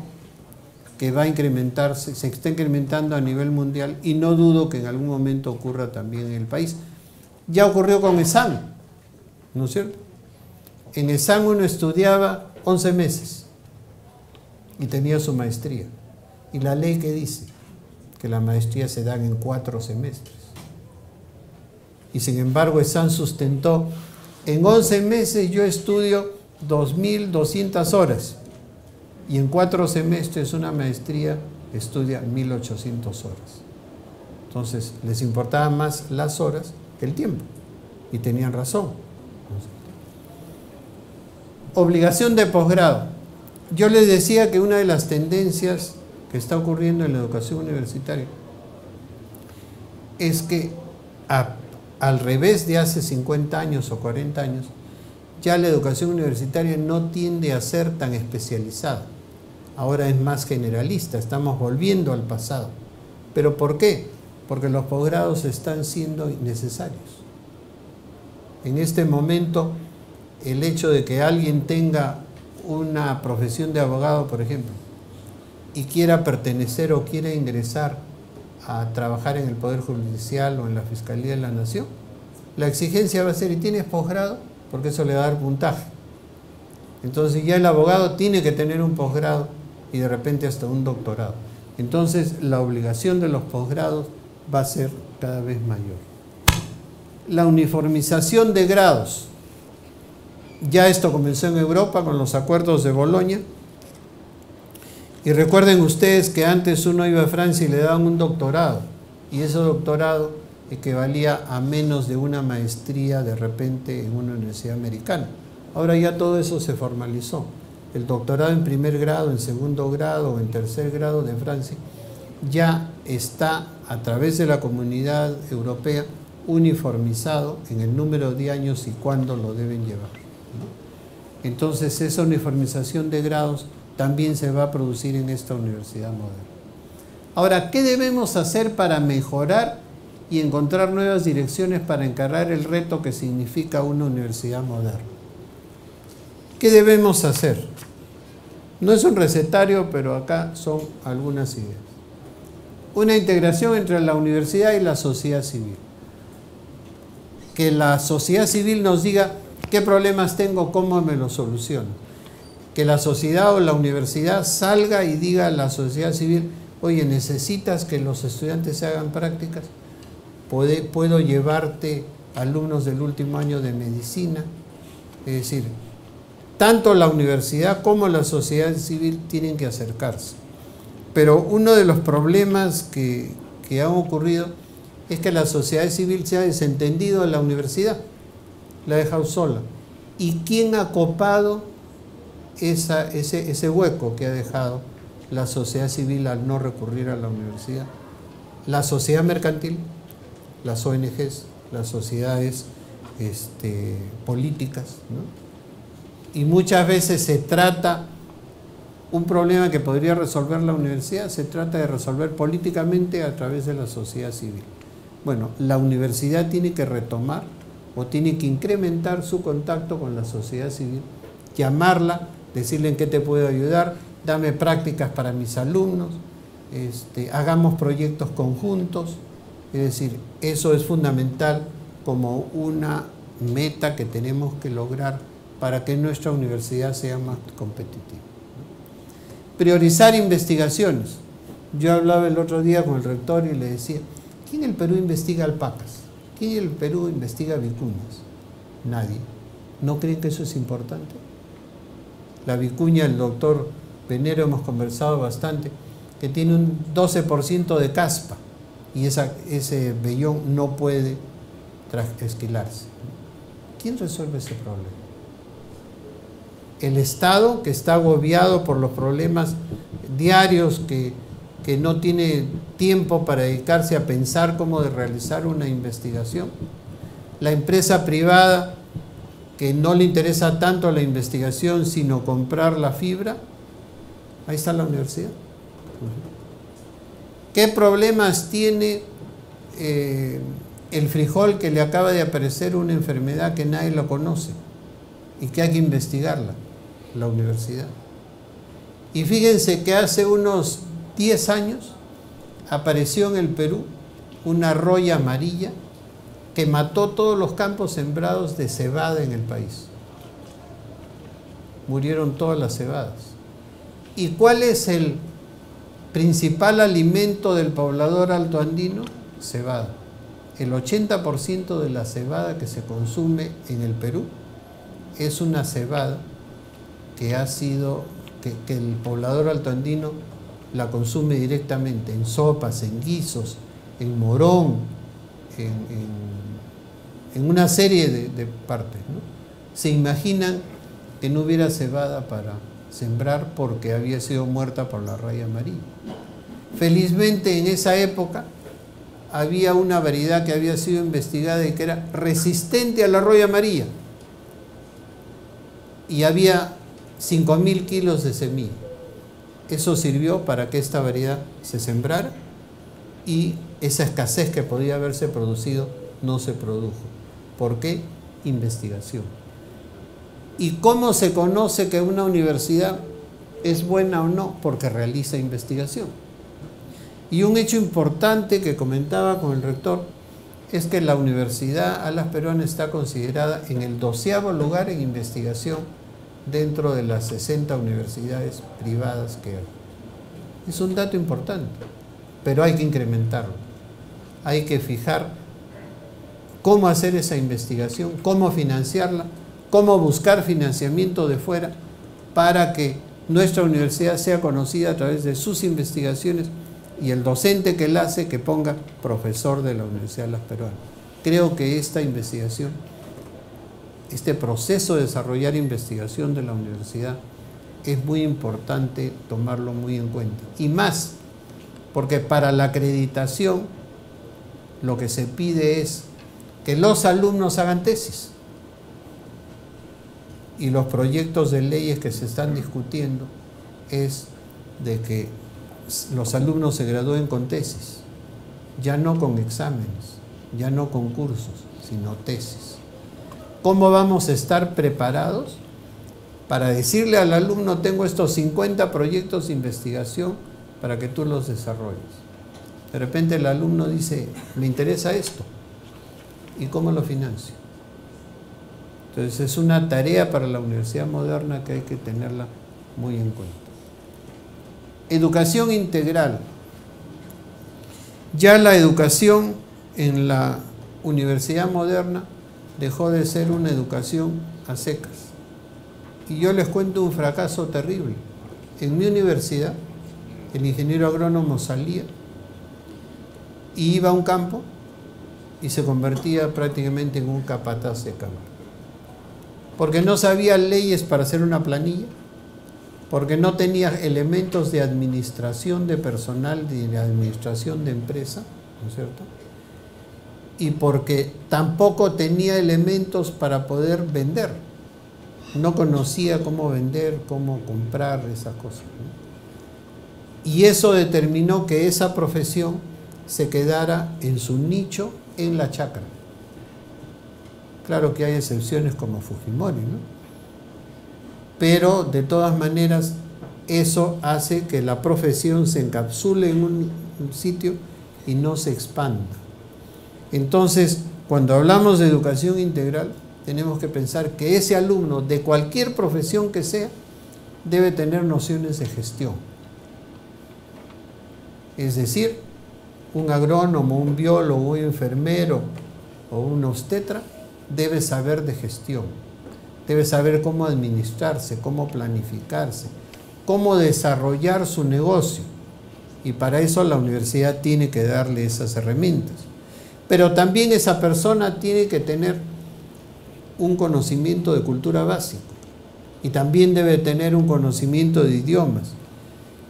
que va a incrementarse, se está incrementando a nivel mundial y no dudo que en algún momento ocurra también en el país. Ya ocurrió con ESAN, ¿no es cierto? En ESAN uno estudiaba 11 meses y tenía su maestría. ¿Y la ley qué dice? Que la maestría se dan en 4 semestres. Y sin embargo ESAN sustentó, en 11 meses yo estudio 2.200 horas y en 4 semestres una maestría estudia 1.800 horas. Entonces les importaban más las horas que el tiempo y tenían razón. Obligación de posgrado. Yo les decía que una de las tendencias que está ocurriendo en la educación universitaria es que al revés de hace 50 años o 40 años, ya la educación universitaria no tiende a ser tan especializada. Ahora es más generalista, estamos volviendo al pasado. ¿Pero por qué? Porque los posgrados están siendo innecesarios. En este momento, el hecho de que alguien tenga una profesión de abogado, por ejemplo, y quiera pertenecer o quiera ingresar a trabajar en el Poder Judicial o en la Fiscalía de la Nación, la exigencia va a ser, ¿y tienes posgrado? Porque eso le va a dar puntaje. Entonces ya el abogado tiene que tener un posgrado y de repente hasta un doctorado. Entonces la obligación de los posgrados va a ser cada vez mayor. La uniformización de grados. Ya esto comenzó en Europa con los acuerdos de Bolonia. Y recuerden ustedes que antes uno iba a Francia y le daban un doctorado. Y ese doctorado equivalía a menos de una maestría de repente en una universidad americana. Ahora ya todo eso se formalizó. El doctorado en primer grado, en segundo grado o en tercer grado de Francia ya está a través de la Comunidad Europea uniformizado en el número de años y cuándo lo deben llevar, ¿no? Entonces esa uniformización de grados también se va a producir en esta universidad moderna. Ahora, ¿qué debemos hacer para mejorar y encontrar nuevas direcciones para encarar el reto que significa una universidad moderna? ¿Qué debemos hacer? No es un recetario, pero acá son algunas ideas. Una integración entre la universidad y la sociedad civil. Que la sociedad civil nos diga qué problemas tengo, cómo me los soluciono. Que la sociedad o la universidad salga y diga a la sociedad civil, oye, ¿necesitas que los estudiantes se hagan prácticas? ¿Puedo llevarte alumnos del último año de medicina? Es decir, tanto la universidad como la sociedad civil tienen que acercarse. Pero uno de los problemas que han ocurrido es que la sociedad civil se ha desentendido de la universidad, la ha dejado sola. ¿Y quién ha copado ese hueco que ha dejado la sociedad civil al no recurrir a la universidad? La sociedad mercantil, las ONGs, las sociedades políticas, ¿no? Y muchas veces se trata un problema que podría resolver la universidad, se trata de resolver políticamente a través de la sociedad civil. Bueno, la universidad tiene que retomar o tiene que incrementar su contacto con la sociedad civil, llamarla, decirle en qué te puedo ayudar, dame prácticas para mis alumnos, hagamos proyectos conjuntos. Es decir, eso es fundamental como una meta que tenemos que lograr para que nuestra universidad sea más competitiva. Priorizar investigaciones. Yo hablaba el otro día con el rector y le decía, ¿quién en el Perú investiga alpacas? ¿Quién en el Perú investiga vicuñas? Nadie. ¿No creen que eso es importante? La vicuña, el doctor Venero, hemos conversado bastante, que tiene un 12% de caspa y ese vellón no puede esquilarse. ¿Quién resuelve ese problema? El Estado, que está agobiado por los problemas diarios, que no tiene tiempo para dedicarse a pensar cómo de realizar una investigación. La empresa privada, que no le interesa tanto la investigación, sino comprar la fibra. Ahí está la universidad. ¿Qué problemas tiene el frijol que le acaba de aparecer una enfermedad que nadie lo conoce y que hay que investigarla? La universidad. Y fíjense que hace unos 10 años apareció en el Perú una roya amarilla que mató todos los campos sembrados de cebada en el país. Murieron todas las cebadas. ¿Y cuál es el principal alimento del poblador altoandino? Cebada. El 80% de la cebada que se consume en el Perú es una cebada que el poblador altoandino la consume directamente en sopas, en guisos, en morón, en una serie de partes, ¿no? ¿Se imaginan que no hubiera cebada sembrar porque había sido muerta por la raya amarilla. Felizmente en esa época había una variedad que había sido investigada y que era resistente a la roya amarilla. Y había 5.000 kilos de semilla. Eso sirvió para que esta variedad se sembrara y esa escasez que podía haberse producido no se produjo. ¿Por qué? Investigación. ¿Y cómo se conoce que una universidad es buena o no? Porque realiza investigación. Y un hecho importante que comentaba con el rector es que la Universidad Alas Peruanas está considerada en el 12º lugar en investigación dentro de las 60 universidades privadas que hay. Es un dato importante, pero hay que incrementarlo. Hay que fijar cómo hacer esa investigación, cómo financiarla, cómo buscar financiamiento de fuera para que nuestra universidad sea conocida a través de sus investigaciones y el docente que la hace que ponga profesor de la Universidad Alas Peruanas. Creo que esta investigación, este proceso de desarrollar investigación de la universidad es muy importante tomarlo muy en cuenta. Y más, porque para la acreditación lo que se pide es que los alumnos hagan tesis. Y los proyectos de leyes que se están discutiendo es de que los alumnos se gradúen con tesis, ya no con exámenes, ya no con cursos, sino tesis. ¿Cómo vamos a estar preparados para decirle al alumno: tengo estos 50 proyectos de investigación para que tú los desarrolles? De repente el alumno dice: me interesa esto, ¿y cómo lo financio? Entonces es una tarea para la Universidad Moderna que hay que tenerla muy en cuenta. Educación integral. Ya la educación en la Universidad Moderna dejó de ser una educación a secas. Y yo les cuento un fracaso terrible. En mi universidad, el ingeniero agrónomo salía y iba a un campo y se convertía prácticamente en un capataz de campo. Porque no sabía leyes para hacer una planilla, porque no tenía elementos de administración de personal, de administración de empresa, ¿no es cierto? Y porque tampoco tenía elementos para poder vender. No conocía cómo vender, cómo comprar, esas cosas, ¿no? Y eso determinó que esa profesión se quedara en su nicho en la chacra. Claro que hay excepciones como Fujimori, ¿no? Pero de todas maneras eso hace que la profesión se encapsule en un sitio y no se expanda. Entonces, cuando hablamos de educación integral, tenemos que pensar que ese alumno, de cualquier profesión que sea, debe tener nociones de gestión. Es decir, un agrónomo, un biólogo, un enfermero o un obstetra debe saber de gestión, debe saber cómo administrarse, cómo planificarse, cómo desarrollar su negocio. Y para eso la universidad tiene que darle esas herramientas. Pero también esa persona tiene que tener un conocimiento de cultura básico y también debe tener un conocimiento de idiomas.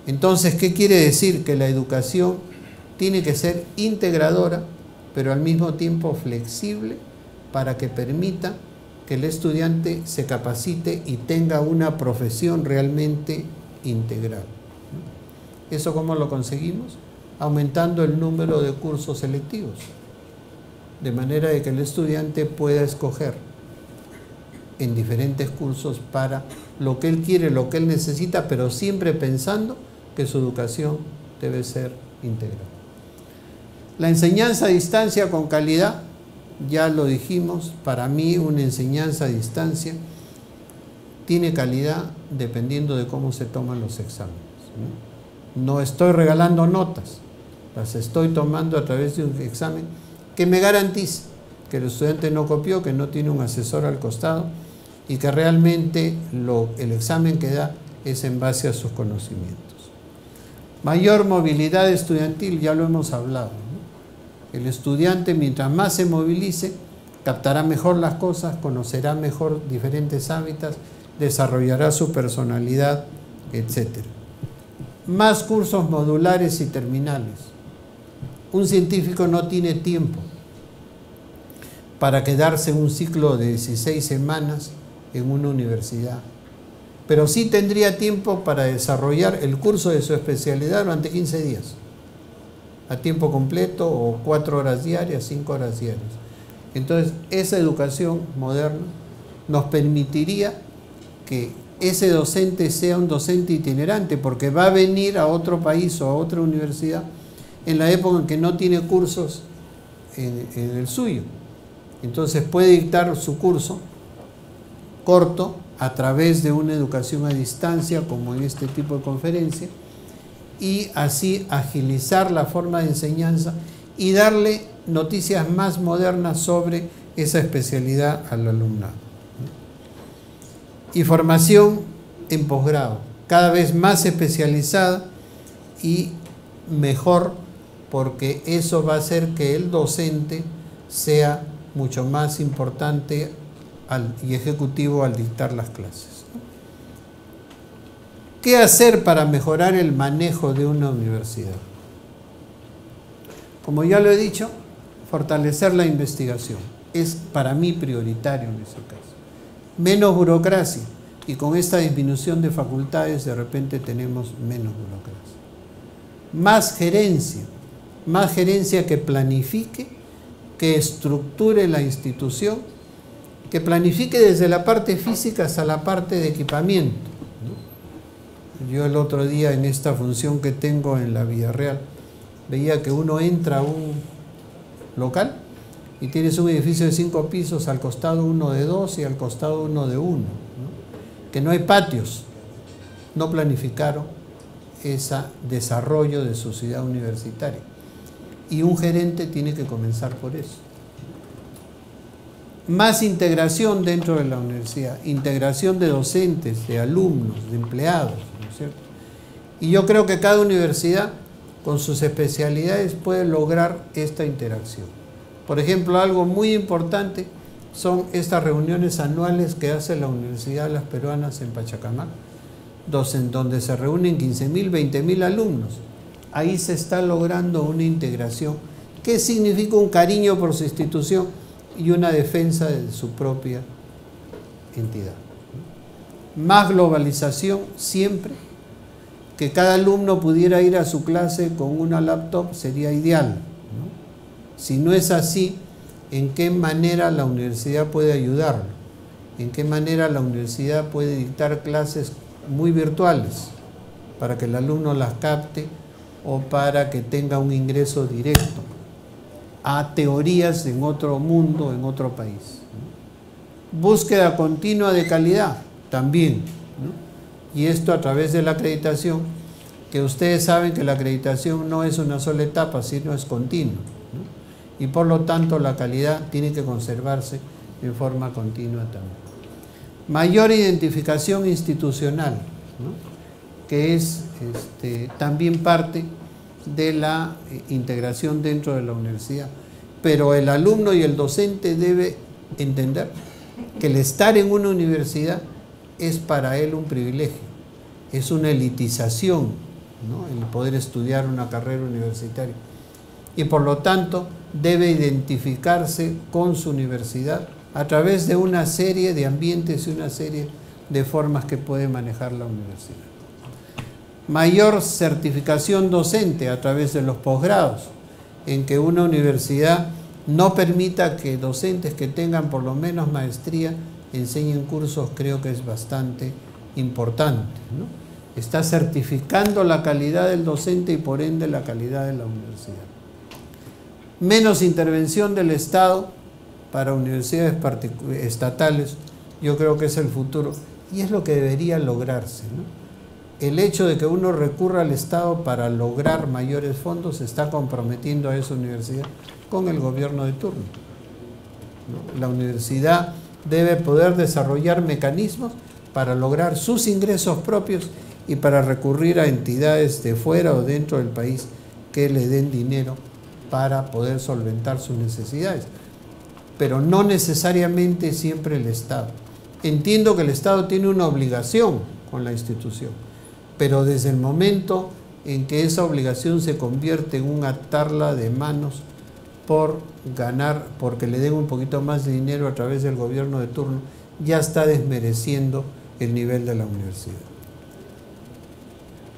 Entonces, ¿qué quiere decir? Que la educación tiene que ser integradora, pero al mismo tiempo flexible, para que permita que el estudiante se capacite y tenga una profesión realmente integral. ¿Eso cómo lo conseguimos? Aumentando el número de cursos selectivos, de manera de que el estudiante pueda escoger en diferentes cursos para lo que él quiere, lo que él necesita, pero siempre pensando que su educación debe ser integral. La enseñanza a distancia con calidad, ya lo dijimos, para mí una enseñanza a distancia tiene calidad dependiendo de cómo se toman los exámenes, ¿no? No estoy regalando notas, las estoy tomando a través de un examen que me garantice que el estudiante no copió, que no tiene un asesor al costado y que realmente el examen que da es en base a sus conocimientos. Mayor movilidad estudiantil, ya lo hemos hablado, ¿no? El estudiante, mientras más se movilice, captará mejor las cosas, conocerá mejor diferentes hábitats, desarrollará su personalidad, etc. Más cursos modulares y terminales. Un científico no tiene tiempo para quedarse en un ciclo de 16 semanas en una universidad, pero sí tendría tiempo para desarrollar el curso de su especialidad durante 15 días, a tiempo completo, o 4 horas diarias, 5 horas diarias. Entonces, esa educación moderna nos permitiría que ese docente sea un docente itinerante, porque va a venir a otro país o a otra universidad en la época en que no tiene cursos en el suyo. Entonces puede dictar su curso corto a través de una educación a distancia, como en este tipo de conferencia, y así agilizar la forma de enseñanza y darle noticias más modernas sobre esa especialidad al alumnado. Y formación en posgrado, cada vez más especializada y mejor, porque eso va a hacer que el docente sea mucho más importante y ejecutivo al dictar las clases. ¿Qué hacer para mejorar el manejo de una universidad? Como ya lo he dicho, fortalecer la investigación es para mí prioritario en ese caso. Menos burocracia, y con esta disminución de facultades de repente tenemos menos burocracia. Más gerencia que planifique, que estructure la institución, que planifique desde la parte física hasta la parte de equipamiento, ¿no? Yo el otro día, en esta función que tengo en la Villarreal, veía que uno entra a un local y tienes un edificio de 5 pisos, al costado uno de 2 y al costado uno de 1, ¿no? Que no hay patios. No planificaron ese desarrollo de su ciudad universitaria. Y un gerente tiene que comenzar por eso. Más integración dentro de la universidad, integración de docentes, de alumnos, de empleados, ¿no es cierto? Y yo creo que cada universidad, con sus especialidades, puede lograr esta interacción. Por ejemplo, algo muy importante son estas reuniones anuales que hace la Universidad de las Peruanas en Pachacamac, donde se reúnen 15.000, 20.000 alumnos. Ahí se está logrando una integración que significa un cariño por su institución y una defensa de su propia entidad. Más globalización siempre. Que cada alumno pudiera ir a su clase con una laptop sería ideal, ¿no? Si no es así, ¿en qué manera la universidad puede ayudarlo? ¿En qué manera la universidad puede dictar clases muy virtuales para que el alumno las capte o para que tenga un ingreso directo a teorías en otro mundo, en otro país? Búsqueda continua de calidad también, ¿no? Y esto a través de la acreditación, que ustedes saben que la acreditación no es una sola etapa, sino es continua, ¿no? Y por lo tanto la calidad tiene que conservarse en forma continua también. Mayor identificación institucional, ¿no? Que es también parte de la integración dentro de la universidad. Pero el alumno y el docente debe entender que el estar en una universidad es para él un privilegio, es una elitización, ¿no? El poder estudiar una carrera universitaria. Y por lo tanto debe identificarse con su universidad a través de una serie de ambientes y una serie de formas que puede manejar la universidad. Mayor certificación docente a través de los posgrados, en que una universidad no permita que docentes que tengan por lo menos maestría enseñen cursos, creo que es bastante importante, ¿no? Está certificando la calidad del docente y por ende la calidad de la universidad. Menos intervención del Estado para universidades estatales, yo creo que es el futuro y es lo que debería lograrse, ¿no? El hecho de que uno recurra al Estado para lograr mayores fondos está comprometiendo a esa universidad con el gobierno de turno, ¿no? La universidad debe poder desarrollar mecanismos para lograr sus ingresos propios y para recurrir a entidades de fuera o dentro del país que le den dinero para poder solventar sus necesidades. Pero no necesariamente siempre el Estado, Entiendo que el Estado tiene una obligación con la institución, pero desde el momento en que esa obligación se convierte en un atarla de manos por ganar, porque le den un poquito más de dinero a través del gobierno de turno, ya está desmereciendo el nivel de la universidad.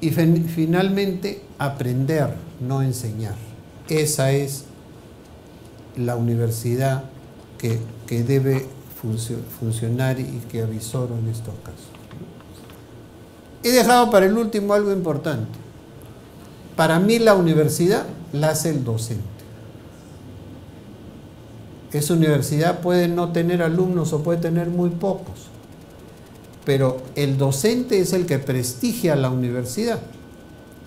Y finalmente, aprender, no enseñar. Esa es la universidad que debe funcionar y que avisoro en estos casos. He dejado para el último algo importante. Para mí la universidad la hace el docente. Esa universidad puede no tener alumnos o puede tener muy pocos, pero el docente es el que prestigia la universidad.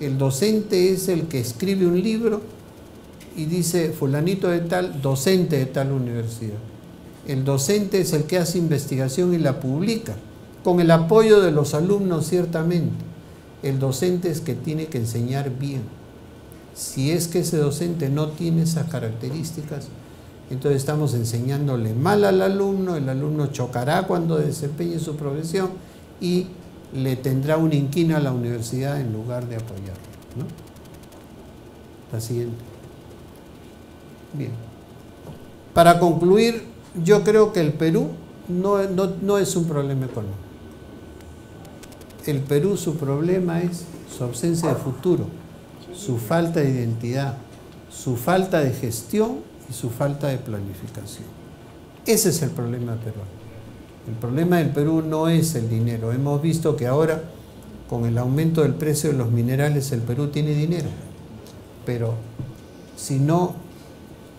El docente es el que escribe un libro y dice fulanito de tal, docente de tal universidad. El docente es el que hace investigación y la publica, con el apoyo de los alumnos ciertamente. El docente es que tiene que enseñar bien. Si es que ese docente no tiene esas características, entonces estamos enseñándole mal al alumno, el alumno chocará cuando desempeñe su profesión y le tendrá una inquina a la universidad en lugar de apoyarlo, ¿no? La siguiente. Bien. Para concluir, yo creo que el Perú no es un problema económico. El Perú, su problema es su ausencia de futuro, su falta de identidad, su falta de gestión y su falta de planificación. Ese es el problema peruano. El problema del Perú no es el dinero. Hemos visto que ahora, con el aumento del precio de los minerales, el Perú tiene dinero. Pero si no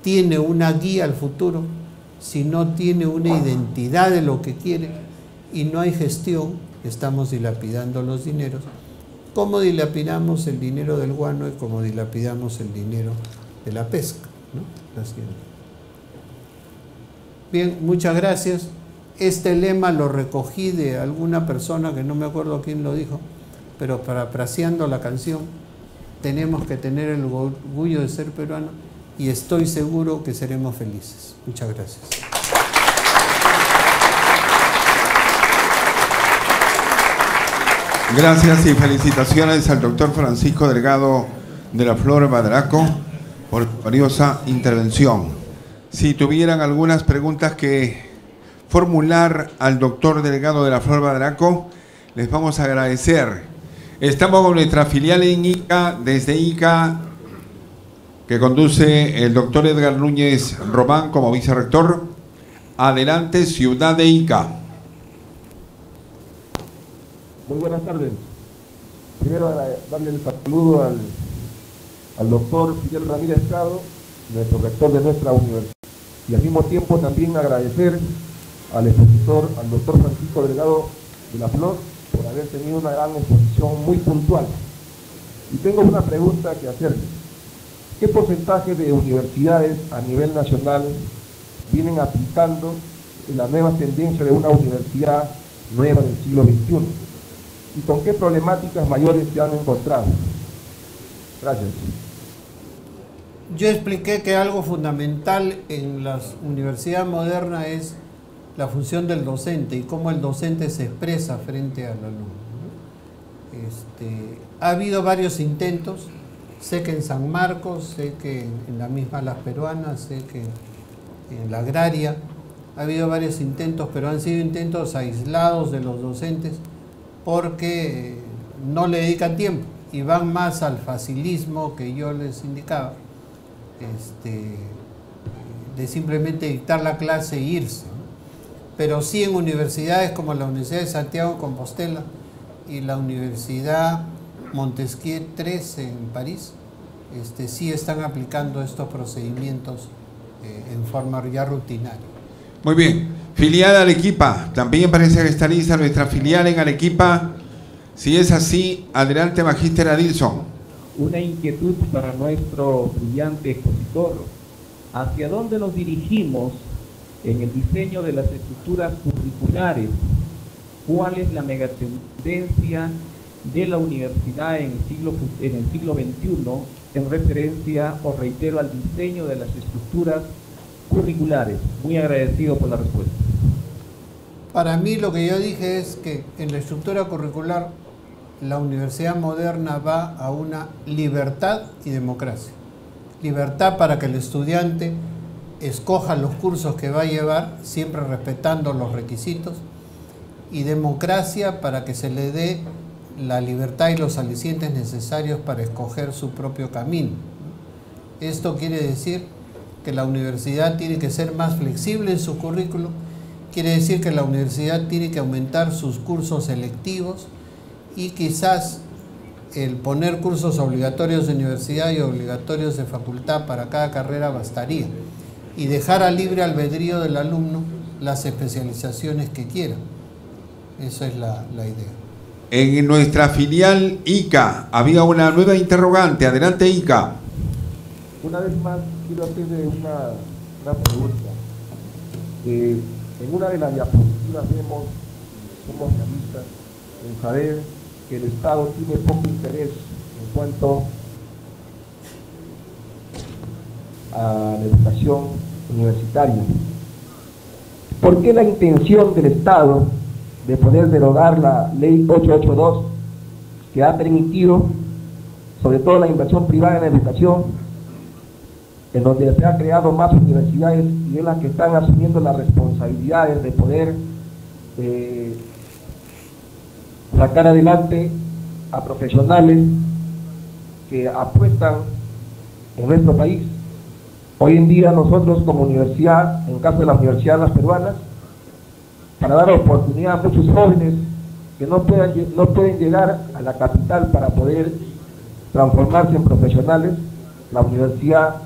tiene una guía al futuro, si no tiene una identidad de lo que quiere y no hay gestión, estamos dilapidando los dineros, como dilapidamos el dinero del guano y como dilapidamos el dinero de la pesca, ¿no? Bien, muchas gracias. Este lema lo recogí de alguna persona que no me acuerdo quién lo dijo, pero parafraseando la canción, tenemos que tener el orgullo de ser peruano y estoy seguro que seremos felices. Muchas gracias. Gracias y felicitaciones al doctor Francisco Delgado de la Flor Badraco por valiosa intervención. Si tuvieran algunas preguntas que formular al doctor Delgado de la Flor Badraco, les vamos a agradecer. Estamos con nuestra filial en Ica, desde Ica, que conduce el doctor Edgar Núñez Román como vicerrector. Adelante, Ciudad de Ica. Muy buenas tardes. Primero darle el saludo al doctor Fidel Ramírez Prado, nuestro rector de nuestra universidad, y al mismo tiempo también agradecer al expositor, al doctor Francisco Delgado de la Flor, por haber tenido una gran exposición muy puntual. Y tengo una pregunta que hacerle. ¿Qué porcentaje de universidades a nivel nacional vienen aplicando la nueva tendencia de una universidad nueva del siglo XXI? ¿Y con qué problemáticas mayores se han encontrado? Gracias. Yo expliqué que algo fundamental en la universidad moderna es la función del docente y cómo el docente se expresa frente al alumno. Ha habido varios intentos, sé que en San Marcos, sé que en la misma Las Peruanas, sé que en la Agraria, ha habido varios intentos, pero han sido intentos aislados de los docentes porque no le dedican tiempo y van más al facilismo que yo les indicaba, de simplemente dictar la clase e irse, ¿no? Pero sí en universidades como la Universidad de Santiago de Compostela y la Universidad Montesquieu 3 en París, sí están aplicando estos procedimientos en forma ya rutinaria. Muy bien. Filial Arequipa, también parece que está lista nuestra filial en Arequipa. Si es así, adelante, Magíster Adilson. Una inquietud para nuestro brillante expositor. ¿Hacia dónde nos dirigimos en el diseño de las estructuras curriculares? ¿Cuál es la megatendencia de la universidad en el siglo XXI en referencia, o reitero, al diseño de las estructuras curriculares? Muy agradecido por la respuesta. Para mí lo que yo dije es que en la estructura curricular la universidad moderna va a una libertad y democracia. Libertad para que el estudiante escoja los cursos que va a llevar, siempre respetando los requisitos, y democracia para que se le dé la libertad y los alicientes necesarios para escoger su propio camino. Esto quiere decir que la universidad tiene que ser más flexible en su currículo, quiere decir que la universidad tiene que aumentar sus cursos selectivos y quizás el poner cursos obligatorios de universidad y obligatorios de facultad para cada carrera bastaría, y dejar a libre albedrío del alumno las especializaciones que quiera. Esa es la idea. En nuestra filial ICA había una nueva interrogante. Adelante, ICA. Una vez más, quiero hacerle una pregunta. En una de las diapositivas vemos, somos realistas, en saber que el Estado tiene poco interés en cuanto a la educación universitaria. ¿Por qué la intención del Estado de poder derogar la ley 882 que ha permitido sobre todo la inversión privada en la educación, en donde se han creado más universidades y en las que están asumiendo las responsabilidades de poder sacar adelante a profesionales que apuestan en nuestro país? Hoy en día nosotros como universidad, en caso de la Universidad de las Peruanas, para dar oportunidad a muchos jóvenes que no pueden llegar a la capital para poder transformarse en profesionales, la universidad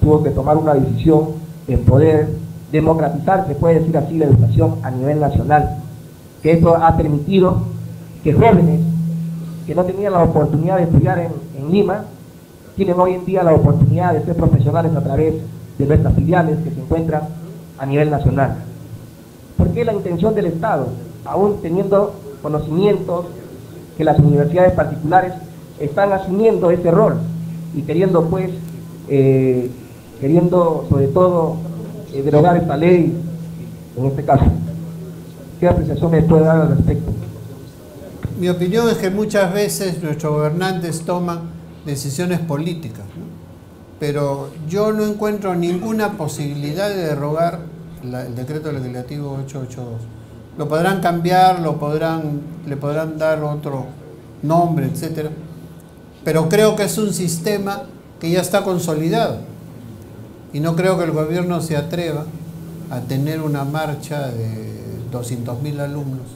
tuvo que tomar una decisión en poder democratizar, se puede decir así, la educación a nivel nacional, que esto ha permitido que jóvenes que no tenían la oportunidad de estudiar en Lima, tienen hoy en día la oportunidad de ser profesionales a través de nuestras filiales que se encuentran a nivel nacional. ¿Por qué la intención del Estado, aún teniendo conocimientos que las universidades particulares están asumiendo ese rol y queriendo pues, sobre todo derogar esta ley en este caso? ¿Qué apreciación me puede dar al respecto? Mi opinión es que muchas veces nuestros gobernantes toman decisiones políticas, ¿no? Pero yo no encuentro ninguna posibilidad de derogar el decreto legislativo 882. Lo podrán cambiar, le podrán dar otro nombre, etcétera, pero creo que es un sistema que ya está consolidado y no creo que el gobierno se atreva a tener una marcha de 200.000 alumnos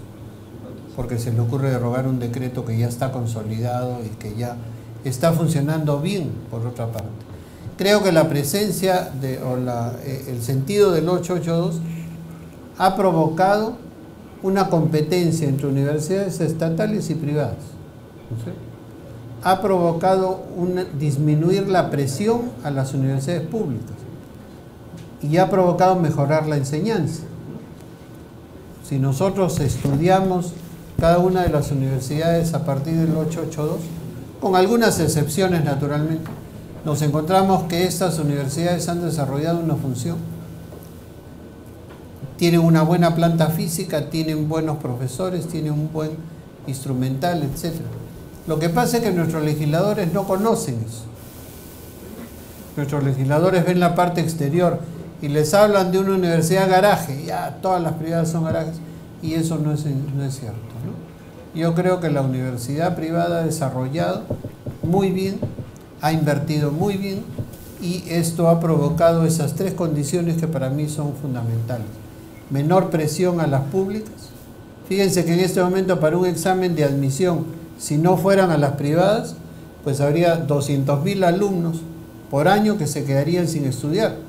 porque se le ocurre derogar un decreto que ya está consolidado y que ya está funcionando bien, por otra parte. Creo que la presencia el sentido del 882 ha provocado una competencia entre universidades estatales y privadas. ¿Sí? Ha provocado disminuir la presión a las universidades públicas y ha provocado mejorar la enseñanza. Si nosotros estudiamos cada una de las universidades a partir del 882, con algunas excepciones naturalmente, nos encontramos que estas universidades han desarrollado una función. Tienen una buena planta física, tienen buenos profesores, tienen un buen instrumental, etc. Lo que pasa es que nuestros legisladores no conocen eso. Nuestros legisladores ven la parte exterior y les hablan de una universidad garaje, ya todas las privadas son garajes, y eso no es cierto, ¿no? Yo creo que la universidad privada ha desarrollado muy bien, ha invertido muy bien, y esto ha provocado esas tres condiciones que para mí son fundamentales. Menor presión a las públicas. Fíjense que en este momento para un examen de admisión, si no fueran a las privadas, pues habría 200.000 alumnos por año que se quedarían sin estudiar.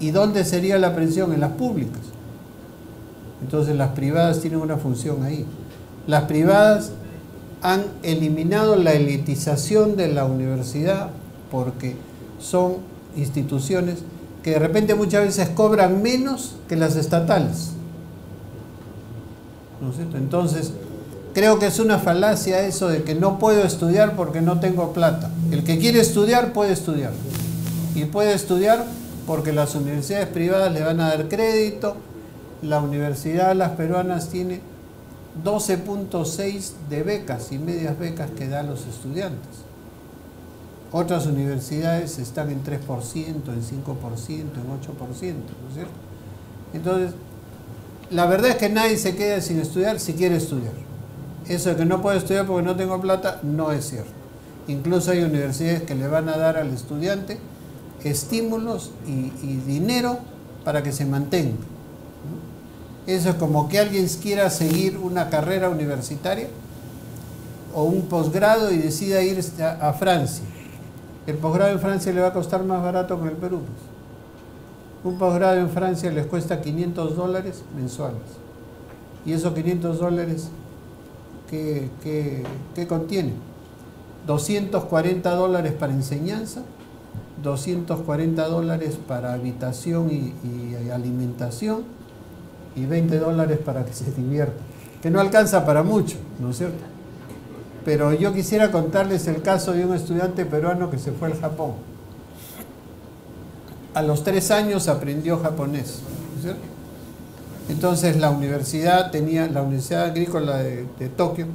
¿Y dónde sería la presión? En las públicas. Entonces las privadas tienen una función ahí. Las privadas han eliminado la elitización de la universidad porque son instituciones que de repente muchas veces cobran menos que las estatales, ¿no es cierto? Entonces, creo que es una falacia eso de que no puedo estudiar porque no tengo plata. El que quiere estudiar puede estudiar. Y puede estudiar porque las universidades privadas le van a dar crédito la Universidad de las Peruanas tiene 12.6 de becas y medias becas que da a los estudiantes. Otras universidades están en 3%, en 5%, en 8%, ¿no es cierto? Entonces, la verdad es que nadie se queda sin estudiar si quiere estudiar. Eso de que no puedo estudiar porque no tengo plata, no es cierto. Incluso hay universidades que le van a dar al estudiante estímulos y dinero para que se mantenga. Eso es como que alguien quiera seguir una carrera universitaria o un posgrado y decida ir a Francia. El posgrado en Francia le va a costar más barato que en el Perú. Un posgrado en Francia les cuesta $500 mensuales. ¿Y esos $500 qué contiene? $240 para enseñanza, $240 para habitación y alimentación, y $20 para que se divierta. Que no alcanza para mucho, ¿no es cierto? Pero yo quisiera contarles el caso de un estudiante peruano que se fue al Japón. A los 3 años aprendió japonés, ¿no es cierto? Entonces la Universidad Agrícola de Tokio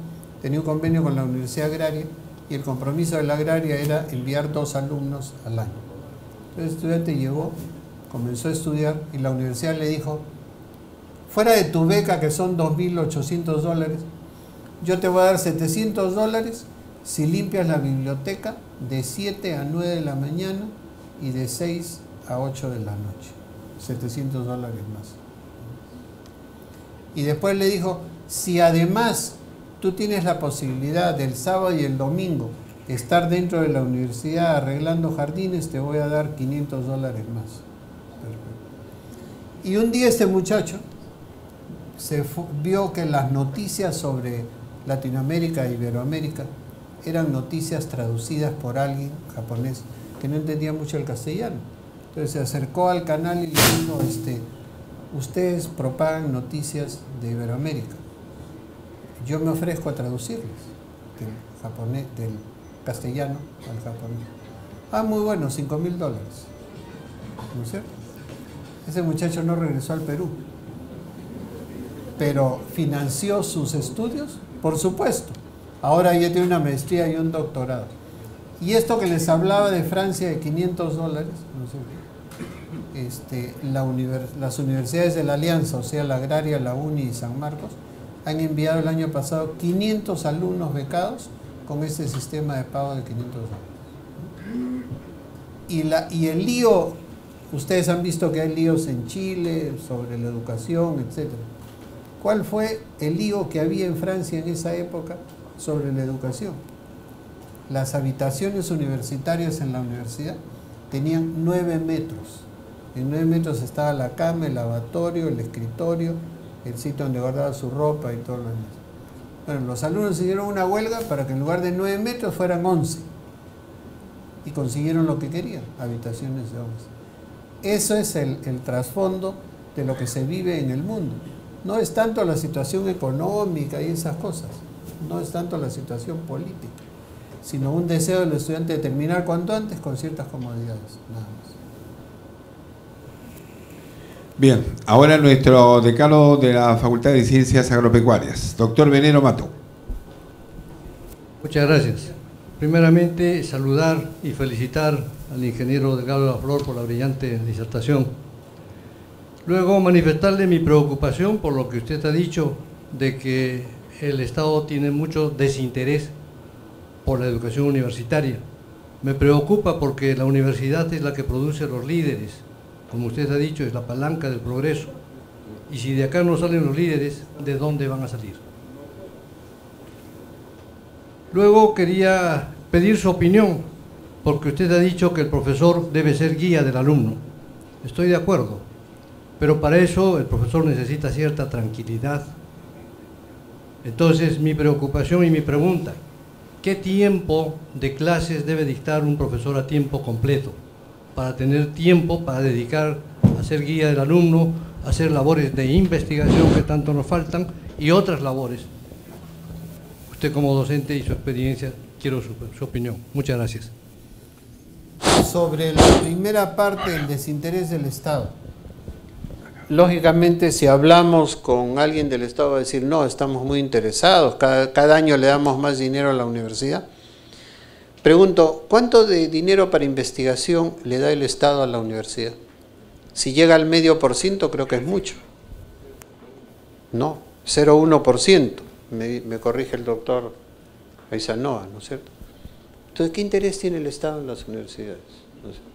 tenía un convenio con la Universidad Agraria, y el compromiso de la Agraria era enviar 2 alumnos al año. Entonces el estudiante llegó, comenzó a estudiar, y la universidad le dijo: fuera de tu beca, que son $2.800, yo te voy a dar $700 si limpias la biblioteca de 7 a 9 de la mañana y de 6 a 8 de la noche. $700 más. Y después le dijo: si además tú tienes la posibilidad del sábado y el domingo estar dentro de la universidad arreglando jardines, te voy a dar $500 más. Y un día este muchacho vio que las noticias sobre Latinoamérica e Iberoamérica eran noticias traducidas por alguien japonés que no entendía mucho el castellano. Entonces se acercó al canal y le dijo: ustedes propagan noticias de Iberoamérica, yo me ofrezco a traducirles del castellano al japonés. Ah, muy bueno, $5.000. ¿No es cierto? Ese muchacho no regresó al Perú, pero financió sus estudios, por supuesto. Ahora ya tiene una maestría y un doctorado. Y esto que les hablaba de Francia de $500, ¿no es cierto? Las universidades de la Alianza, o sea, la Agraria, la UNI y San Marcos, han enviado el año pasado 500 alumnos becados con este sistema de pago de $500. Y el lío, ustedes han visto que hay líos en Chile sobre la educación, etc. ¿Cuál fue el lío que había en Francia en esa época sobre la educación? Las habitaciones universitarias en la universidad tenían 9 metros. En 9 metros estaba la cama, el lavatorio, el escritorio, el sitio donde guardaba su ropa y todo lo demás. Bueno, los alumnos hicieron una huelga para que en lugar de 9 metros fueran 11. Y consiguieron lo que querían, habitaciones de 11. Eso es el trasfondo de lo que se vive en el mundo. No es tanto la situación económica y esas cosas, no es tanto la situación política, sino un deseo del estudiante de terminar cuanto antes con ciertas comodidades, nada más. Bien, ahora nuestro decano de la Facultad de Ciencias Agropecuarias, doctor Venero Mato. Muchas gracias. Primeramente, saludar y felicitar al ingeniero Delgado de la Flor por la brillante disertación. Luego, manifestarle mi preocupación por lo que usted ha dicho, de que el Estado tiene mucho desinterés por la educación universitaria. Me preocupa porque la universidad es la que produce los líderes. Como usted ha dicho, es la palanca del progreso. Y si de acá no salen los líderes, ¿de dónde van a salir? Luego quería pedir su opinión, porque usted ha dicho que el profesor debe ser guía del alumno. Estoy de acuerdo, pero para eso el profesor necesita cierta tranquilidad. Entonces, mi preocupación y mi pregunta: ¿qué tiempo de clases debe dictar un profesor a tiempo completo para tener tiempo para dedicar a ser guía del alumno, a hacer labores de investigación que tanto nos faltan y otras labores? Usted como docente y su experiencia, quiero su opinión. Muchas gracias. Sobre la primera parte, el desinterés del Estado. lógicamente, si hablamos con alguien del Estado, va a decir, no, estamos muy interesados, cada año le damos más dinero a la universidad. Pregunto, ¿cuánto de dinero para investigación le da el Estado a la universidad? Si llega al 0,5%, creo que es mucho. No, 0,1%, me corrige el doctor Aizanoa, ¿no es cierto? Entonces, ¿qué interés tiene el Estado en las universidades? ¿No es cierto?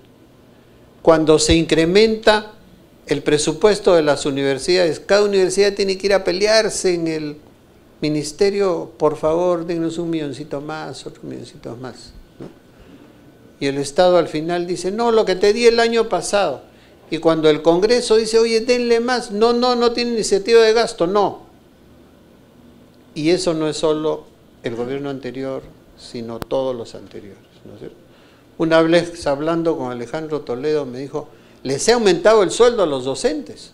Cuando se incrementa el presupuesto de las universidades, cada universidad tiene que ir a pelearse en el ministerio, por favor, dennos un milloncito más, otro milloncito más, ¿no? Y el Estado al final dice, no, lo que te di el año pasado. Y cuando el Congreso dice, oye, denle más, no tiene iniciativa de gasto, no. Y eso no es solo el gobierno anterior, sino todos los anteriores, ¿no es cierto? Una vez hablando con Alejandro Toledo me dijo, ¿les he aumentado el sueldo a los docentes?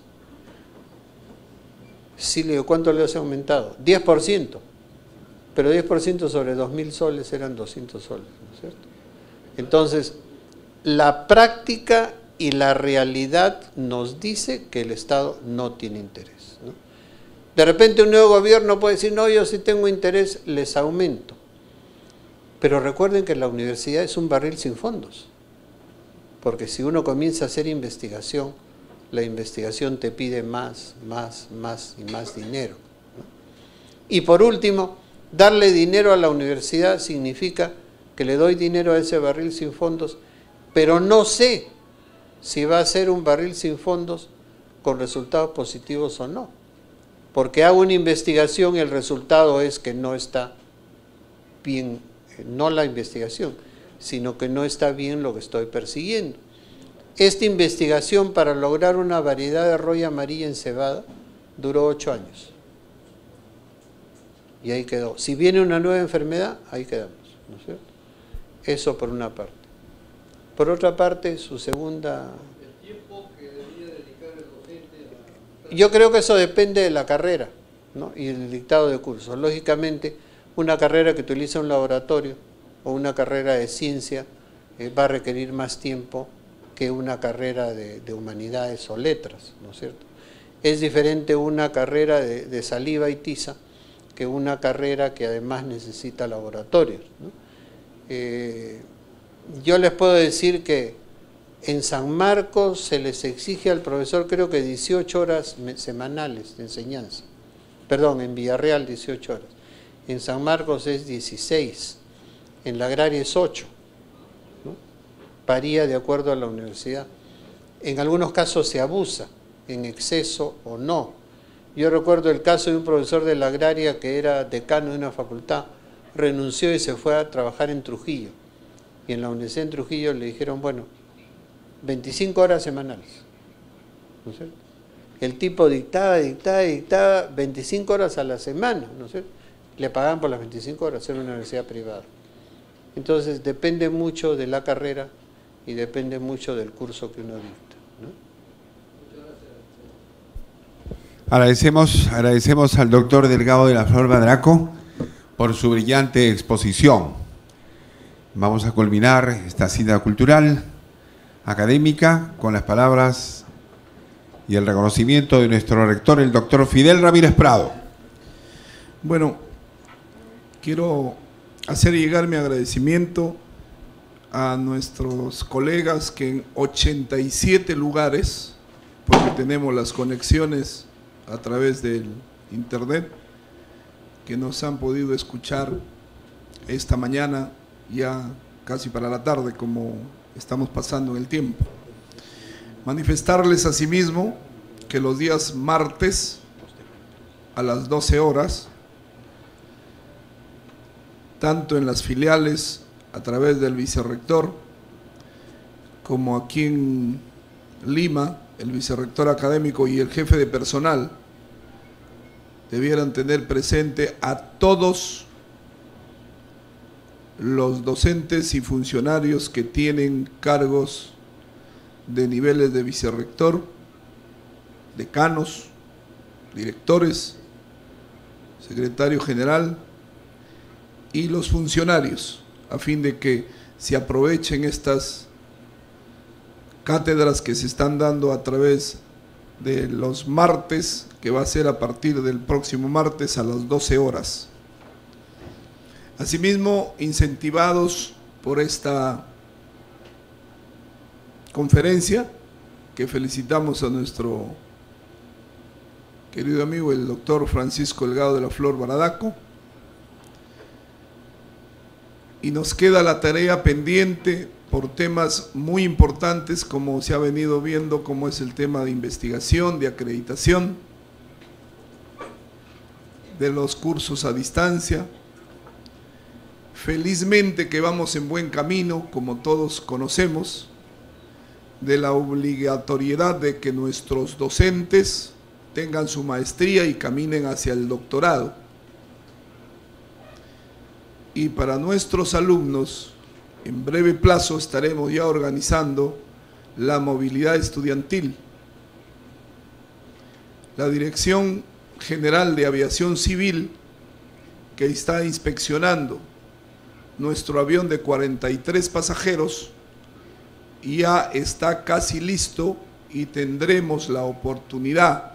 Sí, le digo, ¿cuánto les ha aumentado? 10%, pero 10% sobre 2.000 soles eran 200 soles, ¿no es cierto? Entonces, la práctica y la realidad nos dice que el Estado no tiene interés, ¿no? De repente un nuevo gobierno puede decir, no, yo sí tengo interés, les aumento. Pero recuerden que la universidad es un barril sin fondos, porque si uno comienza a hacer investigación, la investigación te pide más y más dinero, ¿no? Y por último, darle dinero a la universidad significa que le doy dinero a ese barril sin fondos, pero no sé si va a ser un barril sin fondos con resultados positivos o no. Porque hago una investigación y el resultado es que no está bien, no la investigación, sino que no está bien lo que estoy persiguiendo. Esta investigación para lograr una variedad de roya amarilla en cebada duró 8 años. Y ahí quedó. Si viene una nueva enfermedad, ahí quedamos, ¿no es cierto? Eso por una parte. Por otra parte, su segunda... El tiempo que debería dedicar el docente a... Yo creo que eso depende de la carrera, ¿no? Y el dictado de cursos. Lógicamente, una carrera que utiliza un laboratorio o una carrera de ciencia va a requerir más tiempo que una carrera de humanidades o letras, ¿no es cierto? Es diferente una carrera de saliva y tiza que una carrera que además necesita laboratorios, ¿no? Yo les puedo decir que en San Marcos se les exige al profesor creo que 18 horas semanales de enseñanza. Perdón, en Villarreal 18 horas. En San Marcos es 16, en la agraria es 8, ¿no? Varía de acuerdo a la universidad. En algunos casos se abusa, en exceso o no. Yo recuerdo el caso de un profesor de la agraria que era decano de una facultad, renunció y se fue a trabajar en Trujillo. Y en la Universidad de Trujillo le dijeron, bueno, 25 horas semanales, ¿no es cierto? El tipo dictaba 25 horas a la semana, ¿no es cierto? Le pagaban por las 25 horas, era una universidad privada. Entonces depende mucho de la carrera y depende mucho del curso que uno dicta, ¿no? Agradecemos al doctor Delgado de la Flor Badraco por su brillante exposición. Vamos a culminar esta cita cultural académica con las palabras y el reconocimiento de nuestro rector, el doctor Fidel Ramírez Prado. Bueno, quiero hacer llegar mi agradecimiento a nuestros colegas que en 87 lugares, porque tenemos las conexiones a través del internet, que nos han podido escuchar esta mañana, ya casi para la tarde, como estamos pasando en el tiempo. Manifestarles asimismo que los días martes a las 12 horas, tanto en las filiales a través del vicerrector, como aquí en Lima, el vicerrector académico y el jefe de personal, debieran tener presente a todos los docentes y funcionarios que tienen cargos de niveles de vicerrector, decanos, directores, secretario general y los funcionarios, a fin de que se aprovechen estas cátedras que se están dando a través de los martes, que va a ser a partir del próximo martes a las 12 horas. Asimismo, incentivados por esta conferencia, que felicitamos a nuestro querido amigo el doctor Francisco Delgado de la Flor Baradaco, y nos queda la tarea pendiente por temas muy importantes, como se ha venido viendo, como es el tema de investigación, de acreditación, de los cursos a distancia. Felizmente que vamos en buen camino, como todos conocemos, de la obligatoriedad de que nuestros docentes tengan su maestría y caminen hacia el doctorado. Y para nuestros alumnos, en breve plazo estaremos ya organizando la movilidad estudiantil. La Dirección General de Aviación Civil, que está inspeccionando nuestro avión de 43 pasajeros, ya está casi listo y tendremos la oportunidad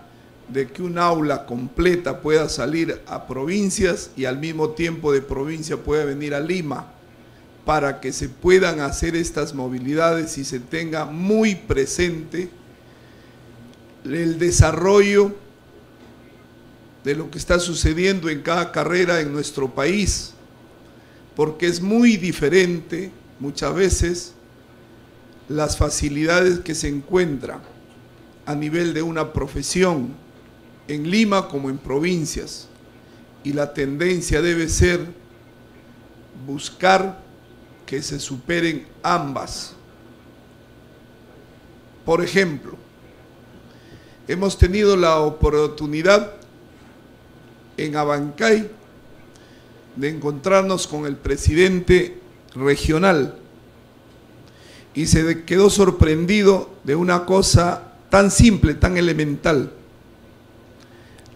de que un aula completa pueda salir a provincias y al mismo tiempo de provincia pueda venir a Lima, para que se puedan hacer estas movilidades y se tenga muy presente el desarrollo de lo que está sucediendo en cada carrera en nuestro país, porque es muy diferente muchas veces las facilidades que se encuentran a nivel de una profesión en Lima como en provincias, y la tendencia debe ser buscar que se superen ambas. Por ejemplo, hemos tenido la oportunidad en Abancay de encontrarnos con el presidente regional y se quedó sorprendido de una cosa tan simple, tan elemental: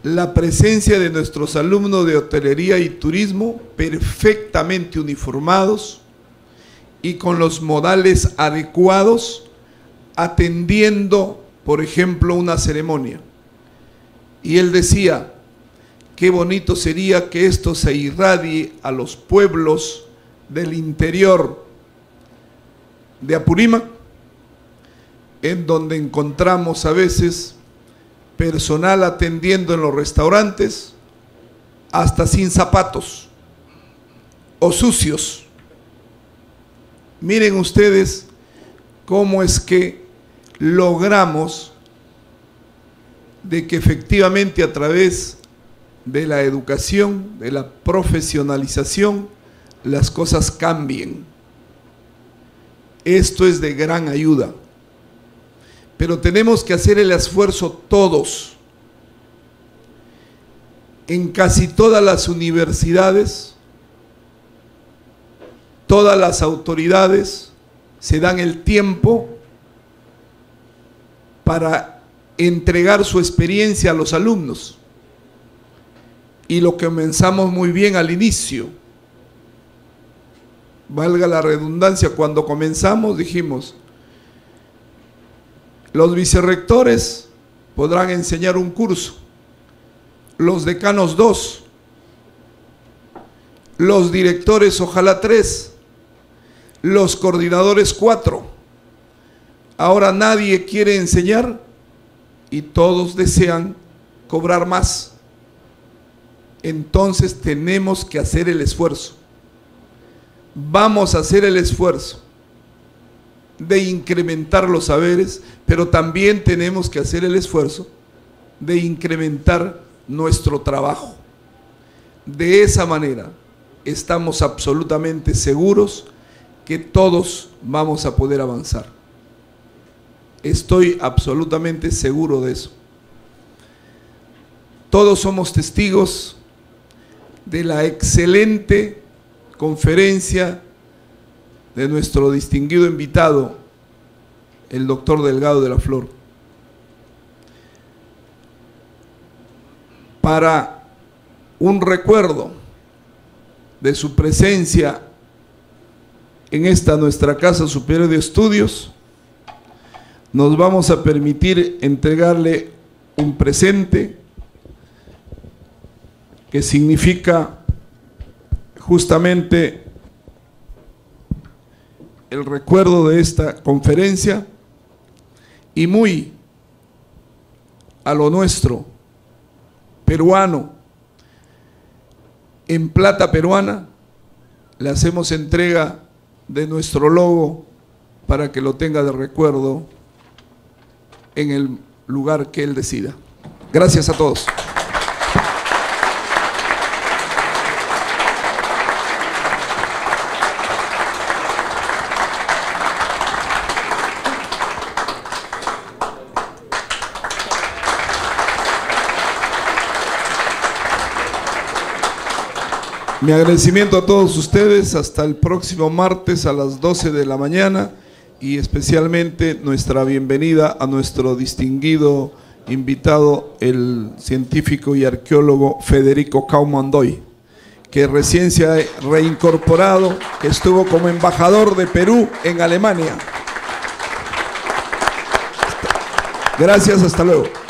la presencia de nuestros alumnos de hotelería y turismo perfectamente uniformados y con los modales adecuados, atendiendo, por ejemplo, una ceremonia. Y él decía, qué bonito sería que esto se irradie a los pueblos del interior de Apurímac, en donde encontramos a veces personal atendiendo en los restaurantes hasta sin zapatos o sucios. Miren ustedes cómo es que logramos de que efectivamente a través de la educación, de la profesionalización, las cosas cambien. Esto es de gran ayuda, pero tenemos que hacer el esfuerzo todos. En casi todas las universidades, todas las autoridades se dan el tiempo para entregar su experiencia a los alumnos. Y lo que comenzamos muy bien al inicio, valga la redundancia, cuando comenzamos dijimos, los vicerrectores podrán enseñar un curso, los decanos 2, los directores ojalá 3, los coordinadores 4. Ahora nadie quiere enseñar y todos desean cobrar más. Entonces tenemos que hacer el esfuerzo. Vamos a hacer el esfuerzo de incrementar los saberes, pero también tenemos que hacer el esfuerzo de incrementar nuestro trabajo. De esa manera estamos absolutamente seguros que todos vamos a poder avanzar. Estoy absolutamente seguro de eso. Todos somos testigos de la excelente conferencia de nuestro distinguido invitado, el doctor Delgado de la Flor. Para un recuerdo de su presencia en esta nuestra Casa Superior de Estudios, nos vamos a permitir entregarle un presente que significa justamente el recuerdo de esta conferencia, y muy a lo nuestro, peruano, en plata peruana, le hacemos entrega de nuestro logo para que lo tenga de recuerdo en el lugar que él decida. Gracias a todos. Mi agradecimiento a todos ustedes, hasta el próximo martes a las 12 de la mañana, y especialmente nuestra bienvenida a nuestro distinguido invitado, el científico y arqueólogo Federico Kaumandoy, que recién se ha reincorporado, que estuvo como embajador de Perú en Alemania. Gracias, hasta luego.